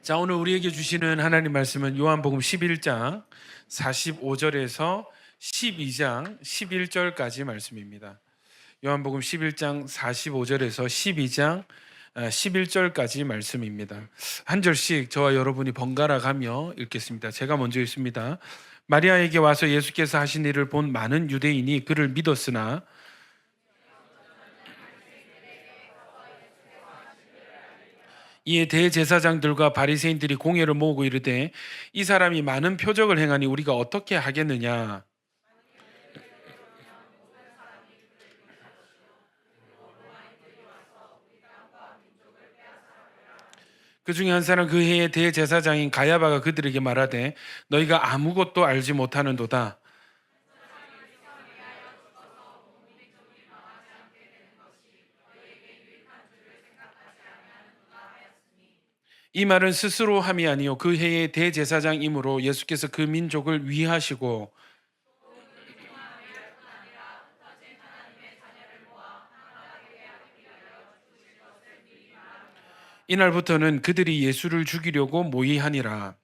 자, 오늘 우리에게 주시는 하나님 말씀은 요한복음 11장 45절에서 12장 11절까지 말씀입니다. 요한복음 11장 45절에서 12장 11절까지 말씀입니다. 한 절씩 저와 여러분이 번갈아 가며 읽겠습니다. 제가 먼저 읽습니다. 마리아에게 와서 예수께서 하신 일을 본 많은 유대인이 그를 믿었으나 이에 대제사장들과 바리새인들이 공회를 모으고 이르되 이 사람이 많은 표적을 행하니 우리가 어떻게 하겠느냐. 그 중에 한 사람 그 해의 대제사장인 가야바가 그들에게 말하되 너희가 아무것도 알지 못하는도다. 이 말은 스스로 함이 아니요 그 해의 대제사장이므로 예수께서 그 민족을 위하시고 이날부터는 그들이 예수를 죽이려고 모의하니라.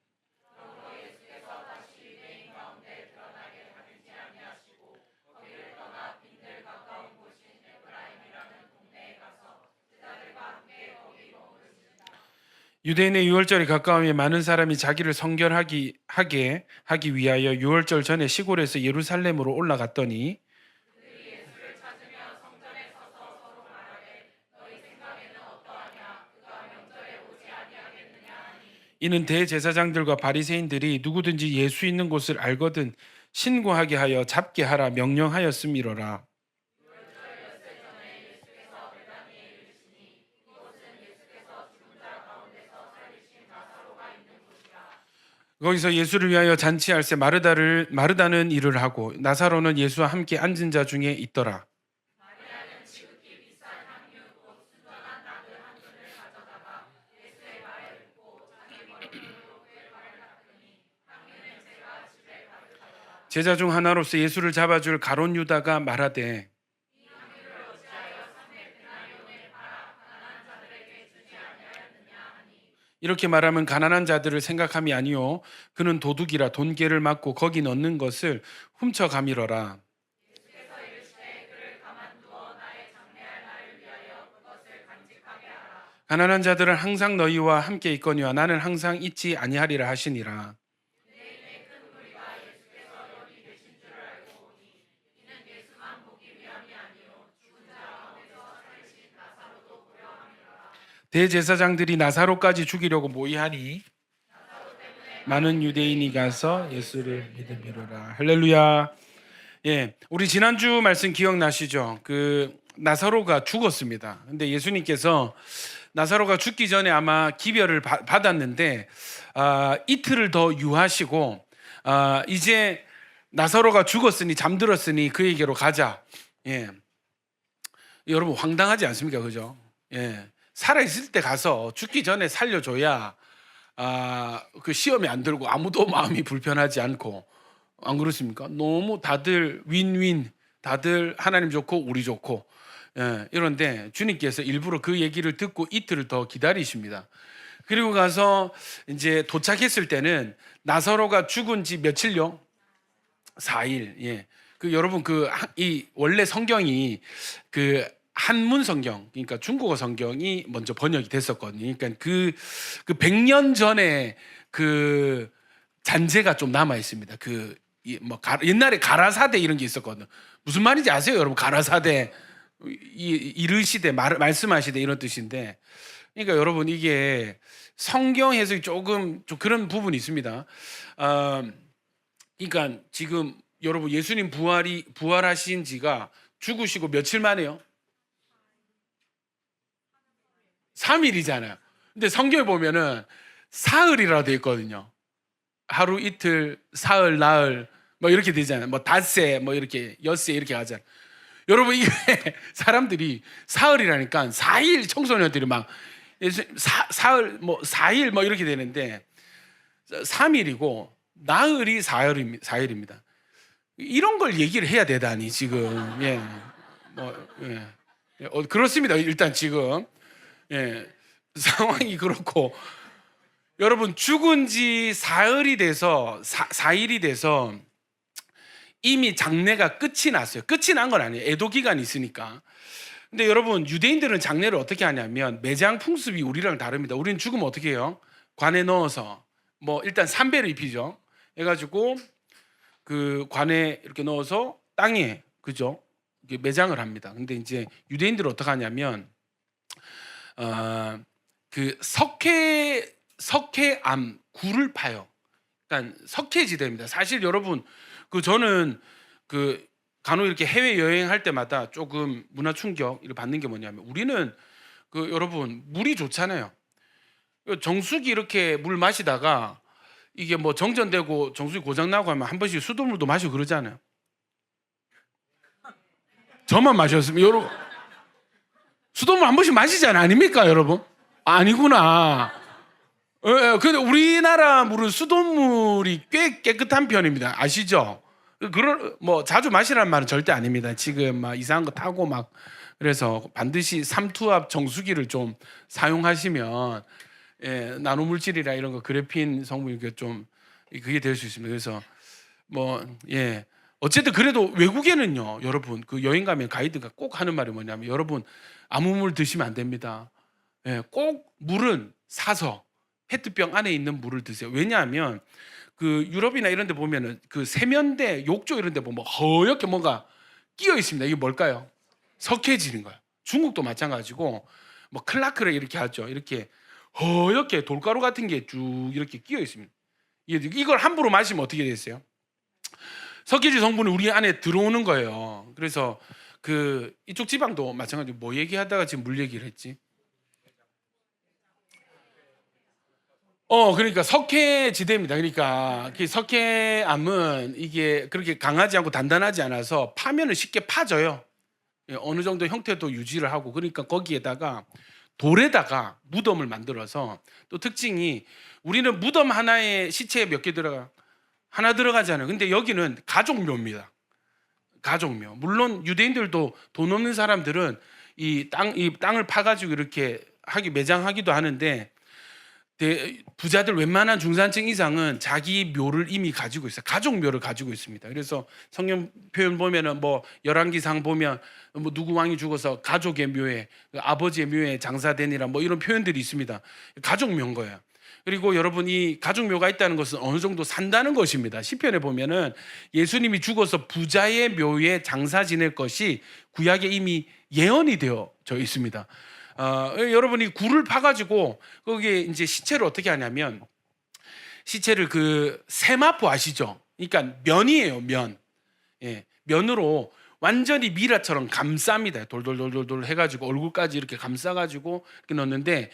유대인의 유월절이 가까우면 많은 사람이 자기를 하기 위하여 유월절 전에 시골에서 예루살렘으로 올라갔더니 이는 대제사장들과 바리새인들이 누구든지 예수 있는 곳을 알거든 신고하게 하여 잡게 하라 명령하였음이로라. 거기서 예수를 위하여 잔치할새 마르다는 일을 하고 나사로는 예수와 함께 앉은 자 중에 있더라. 제자 중 하나로서 예수를 잡아줄 가롯 유다가 말하되 이렇게 말하면 가난한 자들을 생각함이 아니요 그는 도둑이라 돈계를 맞고 거기 넣는 것을 훔쳐가미러라. 가난한 자들은 항상 너희와 함께 있거니와 나는 항상 있지 아니하리라 하시니라. 대제사장들이 나사로까지 죽이려고 모의하니 많은 유대인이 가서 예수를 믿음이로라. 할렐루야. 예, 우리 지난주 말씀 기억나시죠? 그 나사로가 죽었습니다. 근데 예수님께서 나사로가 죽기 전에 아마 기별을 받았는데 이틀을 더 유하시고 이제 나사로가 죽었으니 잠들었으니 그에게로 가자. 예, 여러분 황당하지 않습니까? 그죠? 예, 살아 있을 때 가서 죽기 전에 살려줘야 그 시험에 안 들고 아무도 마음이 불편하지 않고 안 그렇습니까? 너무 다들 윈윈, 다들 하나님 좋고 우리 좋고 이런데 주님께서 일부러 그 얘기를 듣고 이틀을 더 기다리십니다. 그리고 가서 이제 도착했을 때는 나사로가 죽은 지 며칠요? 4일. 예. 그 여러분 이 원래 성경이 그 한문 성경, 그러니까 중국어 성경이 먼저 번역이 됐었거든요. 그러니까 그 100년 전에 그 잔재가 좀 남아 있습니다. 옛날에 가라사대 이런 게 있었거든요. 무슨 말인지 아세요, 여러분? 가라사대 이르시되 말씀하시되 이런 뜻인데, 그러니까 여러분 이게 성경 해석이 조금 좀 그런 부분이 있습니다. 그러니까 지금 여러분 예수님 부활하신 지가 죽으시고 며칠 만에요? 3일이잖아요. 근데 성경에 보면은 사흘이라고 되어 있거든요. 하루 이틀, 사흘, 나흘 뭐 이렇게 되잖아요. 뭐 닷새 뭐 이렇게 엿새 이렇게 가잖아요. 여러분 이게 사람들이 사흘이라니까 4일 청소년들이 막 사흘 뭐 4일 뭐 이렇게 되는데 3일이고 나흘이 4일입니다. 이런 걸 얘기를 해야 되다니 지금. 예. 그렇습니다. 일단 지금 상황이 그렇고 여러분 죽은 지 사흘이 돼서 4일이 돼서 이미 장례가 끝이 났어요. 끝이 난 건 아니에요. 애도 기간이 있으니까. 근데 여러분 유대인들은 장례를 어떻게 하냐면 매장 풍습이 우리랑 다릅니다. 우리는 죽으면 어떻게 해요? 관에 넣어서 뭐 일단 삼배를 입히죠. 해가지고 그 관에 이렇게 넣어서 땅에 그죠? 이게 매장을 합니다. 근데 이제 유대인들은 어떻게 하냐면 그 석회암 굴을 파요. 그러니까 석회지대입니다. 사실 여러분 그 저는 그 간혹 이렇게 해외 여행할 때마다 조금 문화 충격을 받는 게 뭐냐면 우리는 그 여러분 물이 좋잖아요. 정수기 이렇게 물 마시다가 이게 뭐 정전되고 정수기 고장 나고 하면 한 번씩 수돗물도 마시고 그러잖아요. 저만 마셨으면 여러분 수돗물 한 번씩 마시잖아요, 아닙니까, 여러분? 아니구나. 근데 우리나라 물은 수돗물이 꽤 깨끗한 편입니다. 아시죠? 그걸 뭐 자주 마시라는 말은 절대 아닙니다. 지금 막 이상한 거 타고 막 그래서 반드시 삼투압 정수기를 좀 사용하시면 나노 물질이라 이런 거 그래핀 성분이 좀 그게 될 수 있습니다. 그래서 뭐 어쨌든 그래도 외국에는요, 여러분 그 여행 가면 가이드가 꼭 하는 말이 뭐냐면 여러분 아무 물 드시면 안 됩니다. 꼭 물은 사서 페트병 안에 있는 물을 드세요. 왜냐하면 그 유럽이나 이런 데 보면은 그 세면대, 욕조 이런 데 보면 허옇게 뭔가 끼어 있습니다. 이게 뭘까요? 석회질인 거예요. 중국도 마찬가지고 뭐 클라크를 이렇게 하죠. 이렇게 허옇게 돌가루 같은 게 쭉 이렇게 끼어 있습니다. 이걸 함부로 마시면 어떻게 되겠어요? 석회질 성분이 우리 안에 들어오는 거예요. 그래서 그 이쪽 지방도 마찬가지로 뭐 얘기하다가 지금 물 얘기를 했지? 그러니까 석회지대입니다. 그러니까 그 석회암은 이게 그렇게 강하지 않고 단단하지 않아서 파면은 쉽게 파져요. 어느 정도 형태도 유지를 하고 그러니까 거기에다가 돌에다가 무덤을 만들어서 또 특징이 우리는 무덤 하나에 시체에 몇 개 들어가? 하나 들어가잖아요. 근데 여기는 가족묘입니다. 가족묘. 물론 유대인들도 돈 없는 사람들은 이 땅을 파가지고 이렇게 매장하기도 하는데 부자들 웬만한 중산층 이상은 자기 묘를 이미 가지고 있어요. 가족 묘를 가지고 있습니다. 그래서 성경 표현 보면은 뭐 열왕기상 보면 뭐 누구 왕이 죽어서 가족의 묘에 아버지의 묘에 장사되니라 뭐 이런 표현들이 있습니다. 가족 묘인 거예요. 그리고 여러분 이 가족 묘가 있다는 것은 어느 정도 산다는 것입니다. 시편에 보면은 예수님이 죽어서 부자의 묘에 장사 지낼 것이 구약에 이미 예언이 되어져 있습니다. 여러분이 굴을 파가지고 거기에 이제 시체를 어떻게 하냐면 시체를 그 세마포 아시죠? 그러니까 면이에요, 면. 면으로 완전히 미라처럼 감쌉니다. 돌돌돌돌돌 해가지고 얼굴까지 이렇게 감싸가지고 이렇게 넣는데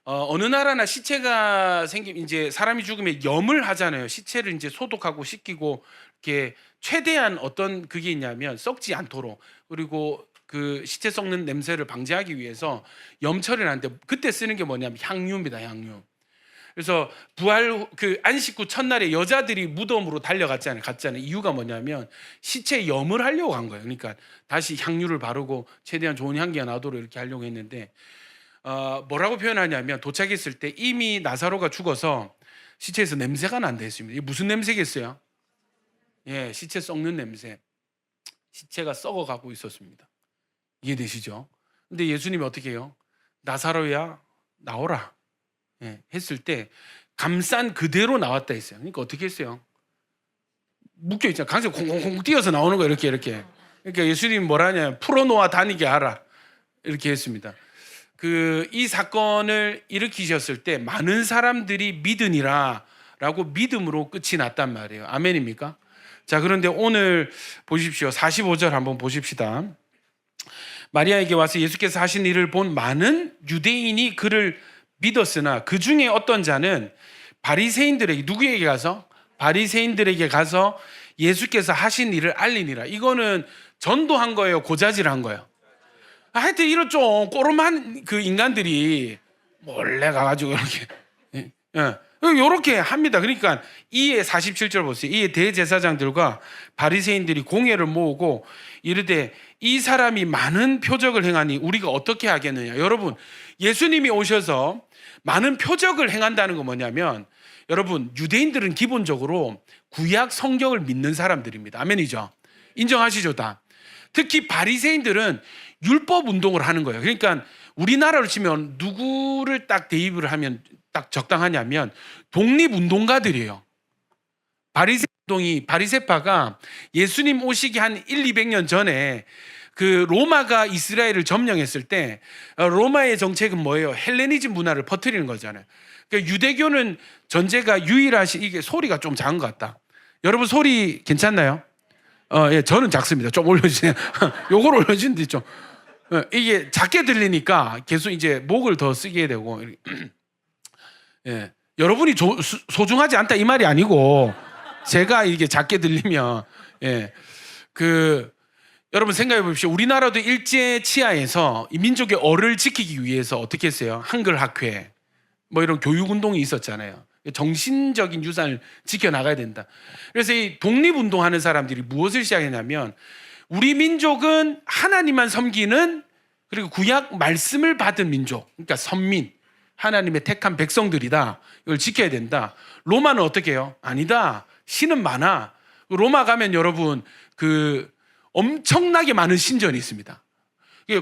어느 나라나 시체가 이제 사람이 죽으면 염을 하잖아요. 시체를 이제 소독하고 씻기고 이렇게 최대한 어떤 그게 있냐면 썩지 않도록 그리고 그 시체 썩는 냄새를 방지하기 위해서 염 처리를 하는데 그때 쓰는 게 뭐냐면 향유입니다. 향유. 그래서 부활 그 안식 후 첫날에 여자들이 무덤으로 갔잖아요. 이유가 뭐냐면 시체 염을 하려고 한 거예요. 그러니까 다시 향유를 바르고 최대한 좋은 향기가 나도록 이렇게 하려고 했는데 뭐라고 표현하냐면 도착했을 때 이미 나사로가 죽어서 시체에서 냄새가 난다 했습니다. 이게 무슨 냄새겠어요? 시체 썩는 냄새. 시체가 썩어가고 있었습니다. 이해되시죠? 근데 예수님이 어떻게 해요? 나사로야 나오라 했을 때 감싼 그대로 나왔다 했어요. 그러니까 어떻게 했어요? 묶여 있잖아. 강제 콩콩콩 뛰어서 나오는 거 이렇게. 그러니까 예수님이 뭐라 하냐면 풀어놓아 다니게 하라 이렇게 했습니다. 이 사건을 일으키셨을 때 많은 사람들이 믿으니라 라고 믿음으로 끝이 났단 말이에요. 아멘입니까? 자, 그런데 오늘 보십시오. 45절 한번 보십시다. 마리아에게 와서 예수께서 하신 일을 본 많은 유대인이 그를 믿었으나 그 중에 어떤 자는 바리새인들에게 누구에게 가서? 바리새인들에게 가서 예수께서 하신 일을 알리니라. 이거는 전도한 거예요, 고자질한 거예요? 하여튼 이런 좀 꼬름한 그 인간들이 몰래 가가지고 이렇게 예. 요렇게 합니다. 그러니까 이에 47절 보세요. 이에 대제사장들과 바리새인들이 공회를 모으고 이르되 이 사람이 많은 표적을 행하니 우리가 어떻게 하겠느냐. 여러분, 예수님이 오셔서 많은 표적을 행한다는 건 뭐냐면, 여러분, 유대인들은 기본적으로 구약 성경을 믿는 사람들입니다. 아멘이죠. 인정하시죠, 다. 특히 바리새인들은 율법 운동을 하는 거예요. 그러니까 우리나라로 치면 누구를 딱 대입을 하면 딱 적당하냐면 독립운동가들이에요. 바리새 운동이, 바리새파가 예수님 오시기 한 200년 전에 그 로마가 이스라엘을 점령했을 때 로마의 정책은 뭐예요? 헬레니즘 문화를 퍼뜨리는 거잖아요. 그러니까 유대교는 전제가 유일하신, 이게 소리가 좀 작은 것 같다. 여러분 소리 괜찮나요? 예, 저는 작습니다. 좀 올려주세요. 요걸 올려주는데 좀 이게 작게 들리니까 계속 이제 목을 더 쓰게 되고. 예, 여러분이 소중하지 않다 이 말이 아니고 제가 이게 작게 들리면, 예, 여러분 생각해 보십시오. 우리나라도 일제 치하에서 이 민족의 어를 지키기 위해서 어떻게 했어요? 한글 학회 뭐 이런 교육 운동이 있었잖아요. 정신적인 유산을 지켜나가야 된다. 그래서 이 독립운동하는 사람들이 무엇을 시작했냐면, 우리 민족은 하나님만 섬기는, 그리고 구약 말씀을 받은 민족, 그러니까 선민, 하나님의 택한 백성들이다. 이걸 지켜야 된다. 로마는 어떻게 해요? 아니다. 신은 많아. 로마 가면 여러분 엄청나게 많은 신전이 있습니다.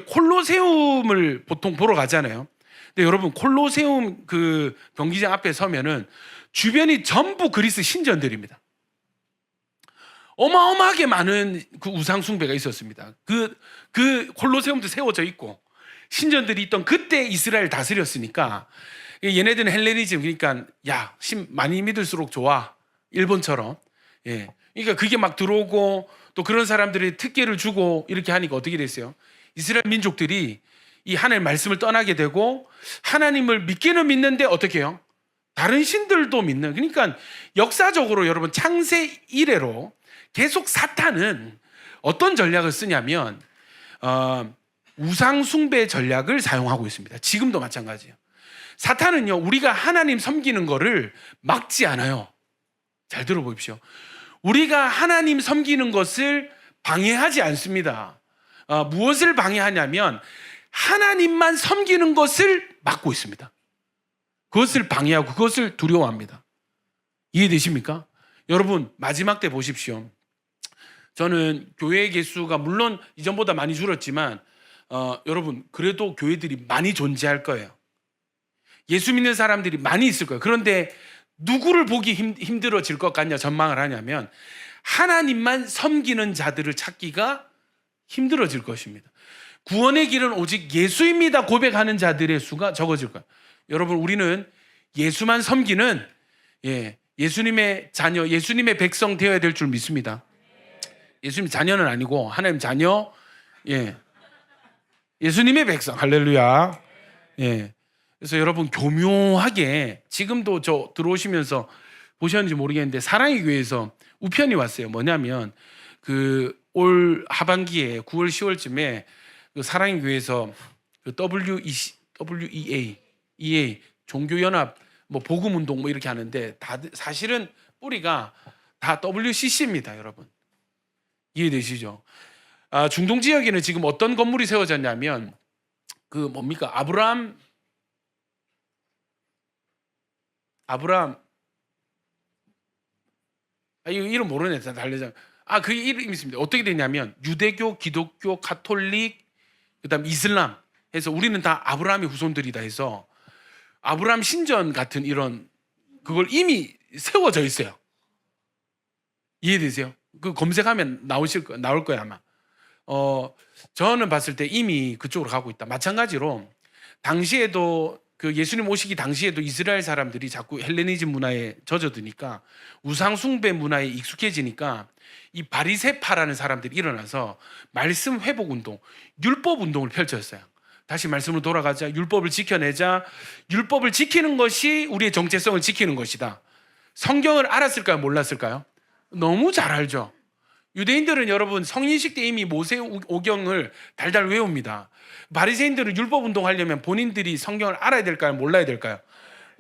콜로세움을 보통 보러 가잖아요. 근데 여러분 콜로세움 그 경기장 앞에 서면은 주변이 전부 그리스 신전들입니다. 어마어마하게 많은 그 우상 숭배가 있었습니다. 그 콜로세움도 세워져 있고 신전들이 있던 그때 이스라엘 다스렸으니까, 얘네들은 헬레니즘, 그러니까 야, 신 많이 믿을수록 좋아, 일본처럼. 예, 그러니까 그게 막 들어오고 또 그런 사람들이 특権을 주고 이렇게 하니까 어떻게 됐어요? 이스라엘 민족들이 이 하나님의 말씀을 떠나게 되고 하나님을 믿기는 믿는데 어떻게 해요? 다른 신들도 믿는. 그러니까 역사적으로 여러분 창세 이래로 계속 사탄은 어떤 전략을 쓰냐면 우상 숭배 전략을 사용하고 있습니다. 지금도 마찬가지예요. 사탄은요, 우리가 하나님 섬기는 거를 막지 않아요. 잘 들어보십시오. 우리가 하나님 섬기는 것을 방해하지 않습니다. 무엇을 방해하냐면 하나님만 섬기는 것을 막고 있습니다. 그것을 방해하고 그것을 두려워합니다. 이해되십니까? 여러분 마지막 때 보십시오. 저는 교회 개수가 물론 이전보다 많이 줄었지만 여러분 그래도 교회들이 많이 존재할 거예요. 예수 믿는 사람들이 많이 있을 거예요. 그런데 누구를 보기 힘들어질 것 같냐 전망을 하냐면 하나님만 섬기는 자들을 찾기가 힘들어질 것입니다. 구원의 길은 오직 예수입니다 고백하는 자들의 수가 적어질 거예요. 여러분 우리는 예수만 섬기는 예수님의 자녀, 예수님의 백성 되어야 될 줄 믿습니다. 예수님 자녀는 아니고 하나님 자녀, 예수님의 백성. 할렐루야. 그래서 여러분 교묘하게 지금도 저 들어오시면서 보셨는지 모르겠는데 사랑의 교회에서 우편이 왔어요. 뭐냐면 올 하반기에 9월 10월쯤에 사랑의 교회에서 WEA 종교연합 뭐 복음운동 뭐 이렇게 하는데 사실은 뿌리가 다 WCC입니다, 여러분. 이해되시죠? 중동 지역에는 지금 어떤 건물이 세워졌냐면 뭡니까? 아브라함 이거 이름 모르네. 다 달래자. 그 이름이 있습니다. 어떻게 되냐면 유대교, 기독교, 가톨릭, 그다음 이슬람 해서 우리는 다 아브라함의 후손들이다 해서 아브라함 신전 같은 이런 그걸 이미 세워져 있어요. 이해되세요? 그 검색하면 나올 거예요 아마. 저는 봤을 때 이미 그쪽으로 가고 있다. 마찬가지로 당시에도 예수님 오시기 당시에도 이스라엘 사람들이 자꾸 헬레니즘 문화에 젖어드니까 우상 숭배 문화에 익숙해지니까 이 바리새파라는 사람들이 일어나서 말씀 회복 운동, 율법 운동을 펼쳤어요. 다시 말씀으로 돌아가자. 율법을 지켜내자. 율법을 지키는 것이 우리의 정체성을 지키는 것이다. 성경을 알았을까요? 몰랐을까요? 너무 잘 알죠. 유대인들은 여러분 성인식 때 이미 모세오경을 달달 외웁니다. 바리새인들은 율법 운동하려면 본인들이 성경을 알아야 될까요? 몰라야 될까요?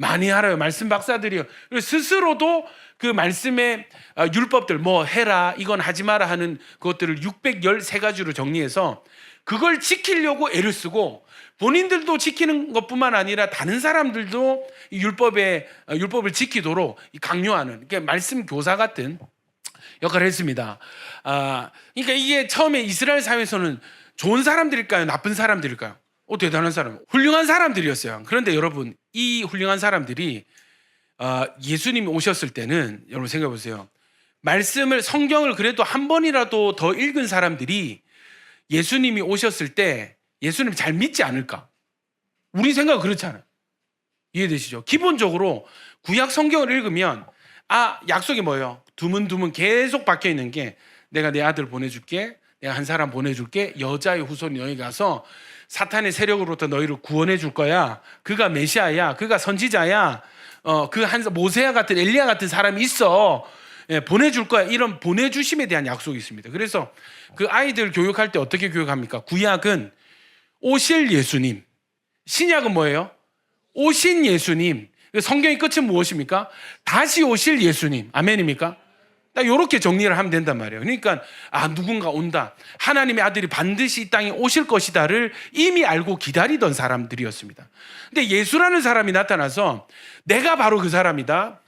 많이 알아요. 말씀 박사들이요. 스스로도 그 말씀의 율법들 뭐 해라 이건 하지 마라 하는 것들을 613가지로 정리해서 그걸 지키려고 애를 쓰고 본인들도 지키는 것뿐만 아니라 다른 사람들도 율법을 지키도록 강요하는 말씀 교사 같은 역할을 했습니다. 그러니까 이게 처음에 이스라엘 사회에서는 좋은 사람들일까요? 나쁜 사람들일까요? 대단한 사람, 훌륭한 사람들이었어요. 그런데 여러분, 이 훌륭한 사람들이 예수님이 오셨을 때는 여러분 생각해 보세요. 성경을 그래도 한 번이라도 더 읽은 사람들이 예수님이 오셨을 때 예수님 잘 믿지 않을까? 우리 생각은 그렇잖아요. 이해되시죠? 기본적으로 구약 성경을 읽으면 약속이 뭐예요? 두문두문 계속 박혀 있는 게 내가 내 아들 보내줄게, 내가 한 사람 보내줄게, 여자의 후손이 너희 가서 사탄의 세력으로부터 너희를 구원해 줄 거야. 그가 메시아야, 그가 선지자야, 모세야 같은 엘리야 같은 사람이 있어. 보내줄 거야. 이런 보내주심에 대한 약속이 있습니다. 그래서 그 아이들 교육할 때 어떻게 교육합니까? 구약은 오실 예수님, 신약은 뭐예요? 오신 예수님. 성경의 끝은 무엇입니까? 다시 오실 예수님. 아멘입니까? 딱 이렇게 정리를 하면 된단 말이에요. 그러니까 누군가 온다, 하나님의 아들이 반드시 이 땅에 오실 것이다를 이미 알고 기다리던 사람들이었습니다. 근데 예수라는 사람이 나타나서 내가 바로 그 사람이다,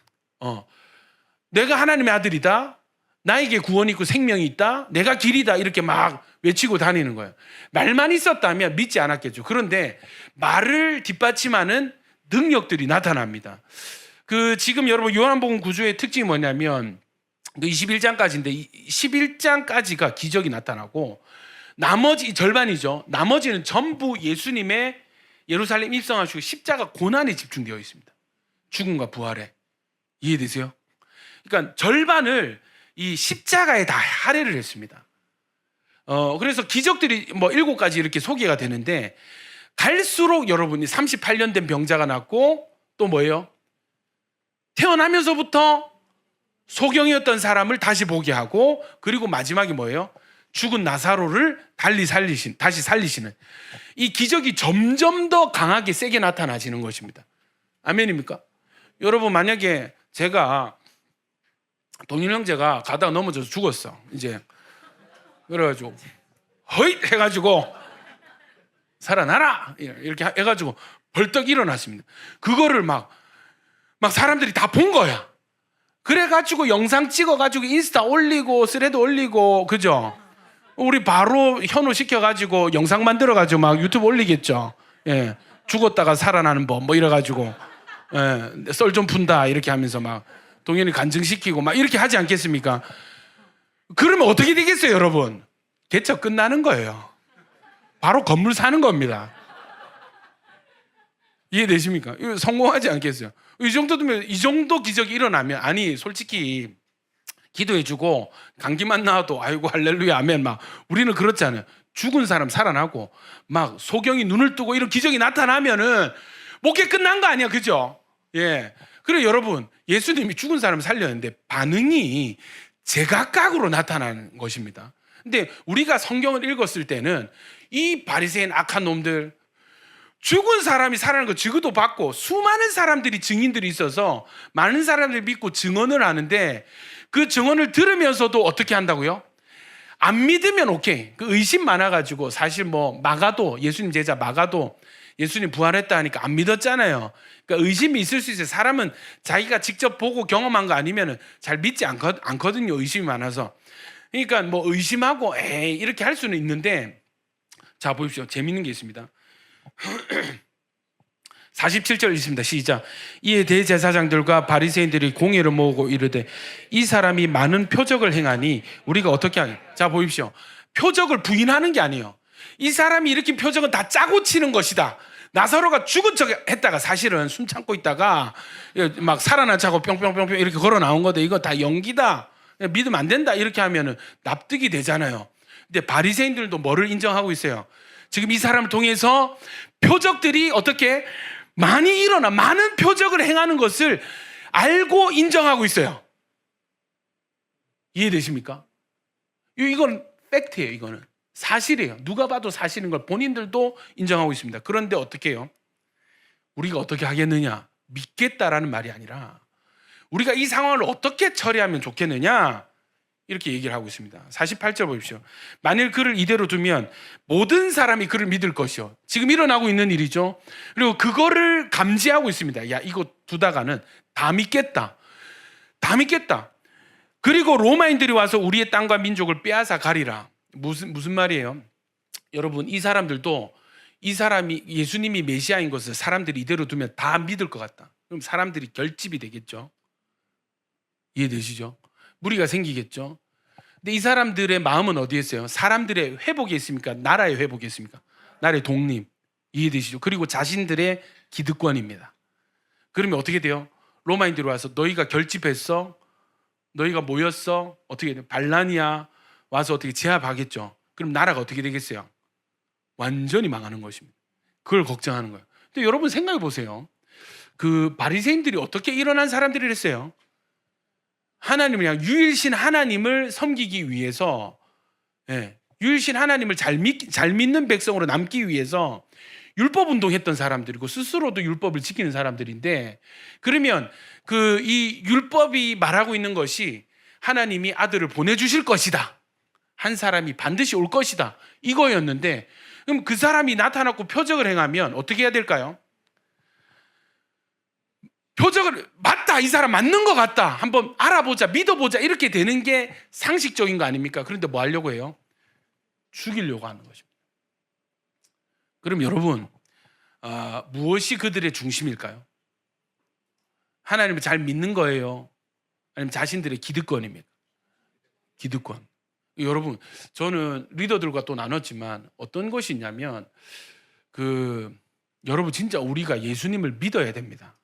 내가 하나님의 아들이다, 나에게 구원이 있고 생명이 있다, 내가 길이다, 이렇게 막 외치고 다니는 거예요. 말만 있었다면 믿지 않았겠죠. 그런데 말을 뒷받침하는 능력들이 나타납니다. 지금 여러분 요한복음 구조의 특징이 뭐냐면 21장까지인데 11장까지가 기적이 나타나고 나머지 절반이죠. 나머지는 전부 예수님의 예루살렘 입성하시고 십자가 고난에 집중되어 있습니다. 죽음과 부활에. 이해되세요? 그러니까 절반을 이 십자가에 다 할애를 했습니다. 그래서 기적들이 7가지 이렇게 소개가 되는데 갈수록 여러분이 38년 된 병자가 낫고 또 뭐예요? 태어나면서부터 소경이었던 사람을 다시 보게 하고, 그리고 마지막이 뭐예요? 죽은 나사로를 다시 살리시는 이 기적이 점점 더 강하게 세게 나타나지는 것입니다. 아멘입니까? 여러분, 만약에 동일 형제가 가다가 넘어져서 죽었어. 이제 그래가지고 허잇 해가지고 살아나라 이렇게 해가지고 벌떡 일어났습니다. 그거를 막 사람들이 다 본 거야. 그래가지고 영상 찍어가지고 인스타 올리고 스레드 올리고, 그죠? 우리 바로 현우 시켜가지고 영상 만들어가지고 막 유튜브 올리겠죠. 예, 죽었다가 살아나는 법 이래가지고 썰 좀 푼다 이렇게 하면서 막 동현이 간증시키고 막 이렇게 하지 않겠습니까? 그러면 어떻게 되겠어요, 여러분? 개척 끝나는 거예요. 바로 건물 사는 겁니다. 이해되십니까? 이거 성공하지 않겠어요? 이 정도 기적이 일어나면, 솔직히 기도해주고 감기만 나와도 아이고 할렐루야 아멘 우리는 그렇잖아요. 죽은 사람 살아나고 소경이 눈을 뜨고 이런 기적이 나타나면은 목회 끝난 거 아니야, 그죠? 예. 그래 여러분, 예수님이 죽은 사람을 살렸는데 반응이 제각각으로 나타나는 것입니다. 근데 우리가 성경을 읽었을 때는 이 바리새인 악한 놈들, 죽은 사람이 살아나는 거 증거도 받고 수많은 사람들이 증인들이 있어서 많은 사람들이 믿고 증언을 하는데, 그 증언을 들으면서도 어떻게 한다고요? 안 믿으면 오케이. 그 의심 많아가지고 사실 마가도, 예수님 제자 마가도 예수님 부활했다 하니까 안 믿었잖아요. 그러니까 의심이 있을 수 있어요. 사람은 자기가 직접 보고 경험한 거 아니면 잘 믿지 않거든요. 의심이 많아서. 그러니까 의심하고 에이 이렇게 할 수는 있는데, 자 보십시오. 재밌는 게 있습니다. 47절 있습니다. 시작. 이에 대제사장들과 바리새인들이 공회를 모으고 이르되 이 사람이 많은 표적을 행하니 우리가 어떻게 하냐. 자 보십시오. 표적을 부인하는 게 아니에요. 이 사람이 일으킨 표적은 다 짜고 치는 것이다. 나사로가 죽은 척 했다가 사실은 숨 참고 있다가 막 살아난 척하고 뿅뿅뿅뿅 이렇게 걸어 나온 거다. 이거 다 연기다. 믿으면 안 된다. 이렇게 하면은 납득이 되잖아요. 근데 바리새인들도 뭐를 인정하고 있어요? 지금 이 사람을 통해서 표적들이 어떻게 많이 일어나, 많은 표적을 행하는 것을 알고 인정하고 있어요. 이해되십니까? 이건 팩트예요. 이거는 사실이에요. 누가 봐도 사실인 걸 본인들도 인정하고 있습니다. 그런데 어떻게 해요? 우리가 어떻게 하겠느냐? 믿겠다라는 말이 아니라 우리가 이 상황을 어떻게 처리하면 좋겠느냐 이렇게 얘기를 하고 있습니다. 48절 보십시오. 만일 그를 이대로 두면 모든 사람이 그를 믿을 것이요. 지금 일어나고 있는 일이죠. 그리고 그거를 감지하고 있습니다. 야, 이거 두다가는 다 믿겠다. 다 믿겠다. 그리고 로마인들이 와서 우리의 땅과 민족을 빼앗아 가리라. 무슨 말이에요? 여러분, 이 사람들도 이 사람이 예수님이 메시아인 것을 사람들이 이대로 두면 다 믿을 것 같다. 그럼 사람들이 결집이 되겠죠. 이해되시죠? 무리가 생기겠죠. 근데 이 사람들의 마음은 어디에 있어요? 사람들의 회복에 있습니까? 나라의 회복에 있습니까? 나라의 독립. 이해되시죠? 그리고 자신들의 기득권입니다. 그러면 어떻게 돼요? 로마인들이 와서 너희가 결집했어? 너희가 모였어? 어떻게 돼요? 반란이야. 와서 어떻게 제압하겠죠. 그럼 나라가 어떻게 되겠어요? 완전히 망하는 것입니다. 그걸 걱정하는 거예요. 근데 여러분 생각해 보세요. 그 바리새인들이 어떻게 일어난 사람들이랬어요? 하나님을 그냥 유일신 하나님을 섬기기 위해서, 유일신 하나님을 잘 믿는 백성으로 남기 위해서 율법 운동했던 사람들이고 스스로도 율법을 지키는 사람들인데, 그러면 그 이 율법이 말하고 있는 것이 하나님이 아들을 보내주실 것이다, 한 사람이 반드시 올 것이다, 이거였는데, 그럼 그 사람이 나타났고 표적을 행하면 어떻게 해야 될까요? 표적을 맞다, 이 사람 맞는 것 같다, 한번 알아보자, 믿어보자, 이렇게 되는 게 상식적인 거 아닙니까? 그런데 뭐 하려고 해요? 죽이려고 하는 것입니다. 그럼 여러분, 무엇이 그들의 중심일까요? 하나님을 잘 믿는 거예요? 아니면 자신들의 기득권입니까? 기득권. 여러분, 저는 리더들과 또 나눴지만 어떤 것이 있냐면, 여러분 진짜 우리가 예수님을 믿어야 됩니다.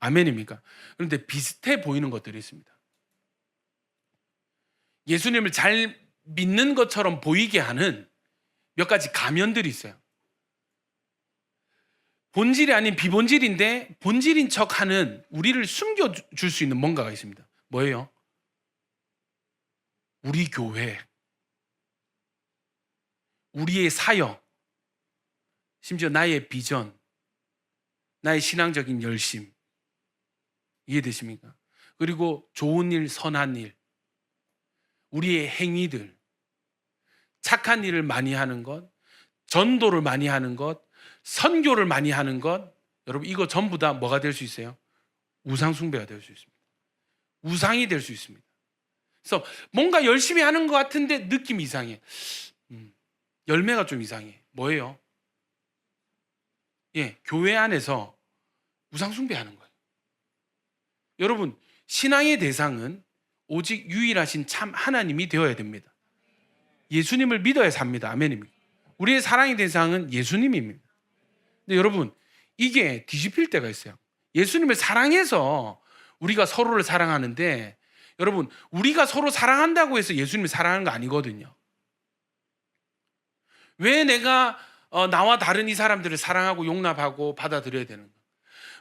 아멘입니까? 그런데 비슷해 보이는 것들이 있습니다. 예수님을 잘 믿는 것처럼 보이게 하는 몇 가지 가면들이 있어요. 본질이 아닌 비본질인데 본질인 척하는, 우리를 숨겨줄 수 있는 뭔가가 있습니다. 뭐예요? 우리 교회, 우리의 사역, 심지어 나의 비전, 나의 신앙적인 열심. 이해되십니까? 그리고 좋은 일, 선한 일, 우리의 행위들, 착한 일을 많이 하는 것, 전도를 많이 하는 것, 선교를 많이 하는 것, 여러분 이거 전부 다 뭐가 될 수 있어요? 우상 숭배가 될 수 있습니다. 우상이 될 수 있습니다. 그래서 뭔가 열심히 하는 것 같은데 느낌이 이상해. 열매가 좀 이상해. 뭐예요? 교회 안에서 우상 숭배하는 거예요. 여러분, 신앙의 대상은 오직 유일하신 참 하나님이 되어야 됩니다. 예수님을 믿어야 삽니다. 아멘입니다. 우리의 사랑의 대상은 예수님입니다. 근데 여러분, 이게 뒤집힐 때가 있어요. 예수님을 사랑해서 우리가 서로를 사랑하는데, 여러분, 우리가 서로 사랑한다고 해서 예수님을 사랑하는 거 아니거든요. 왜 내가 나와 다른 이 사람들을 사랑하고 용납하고 받아들여야 되는가?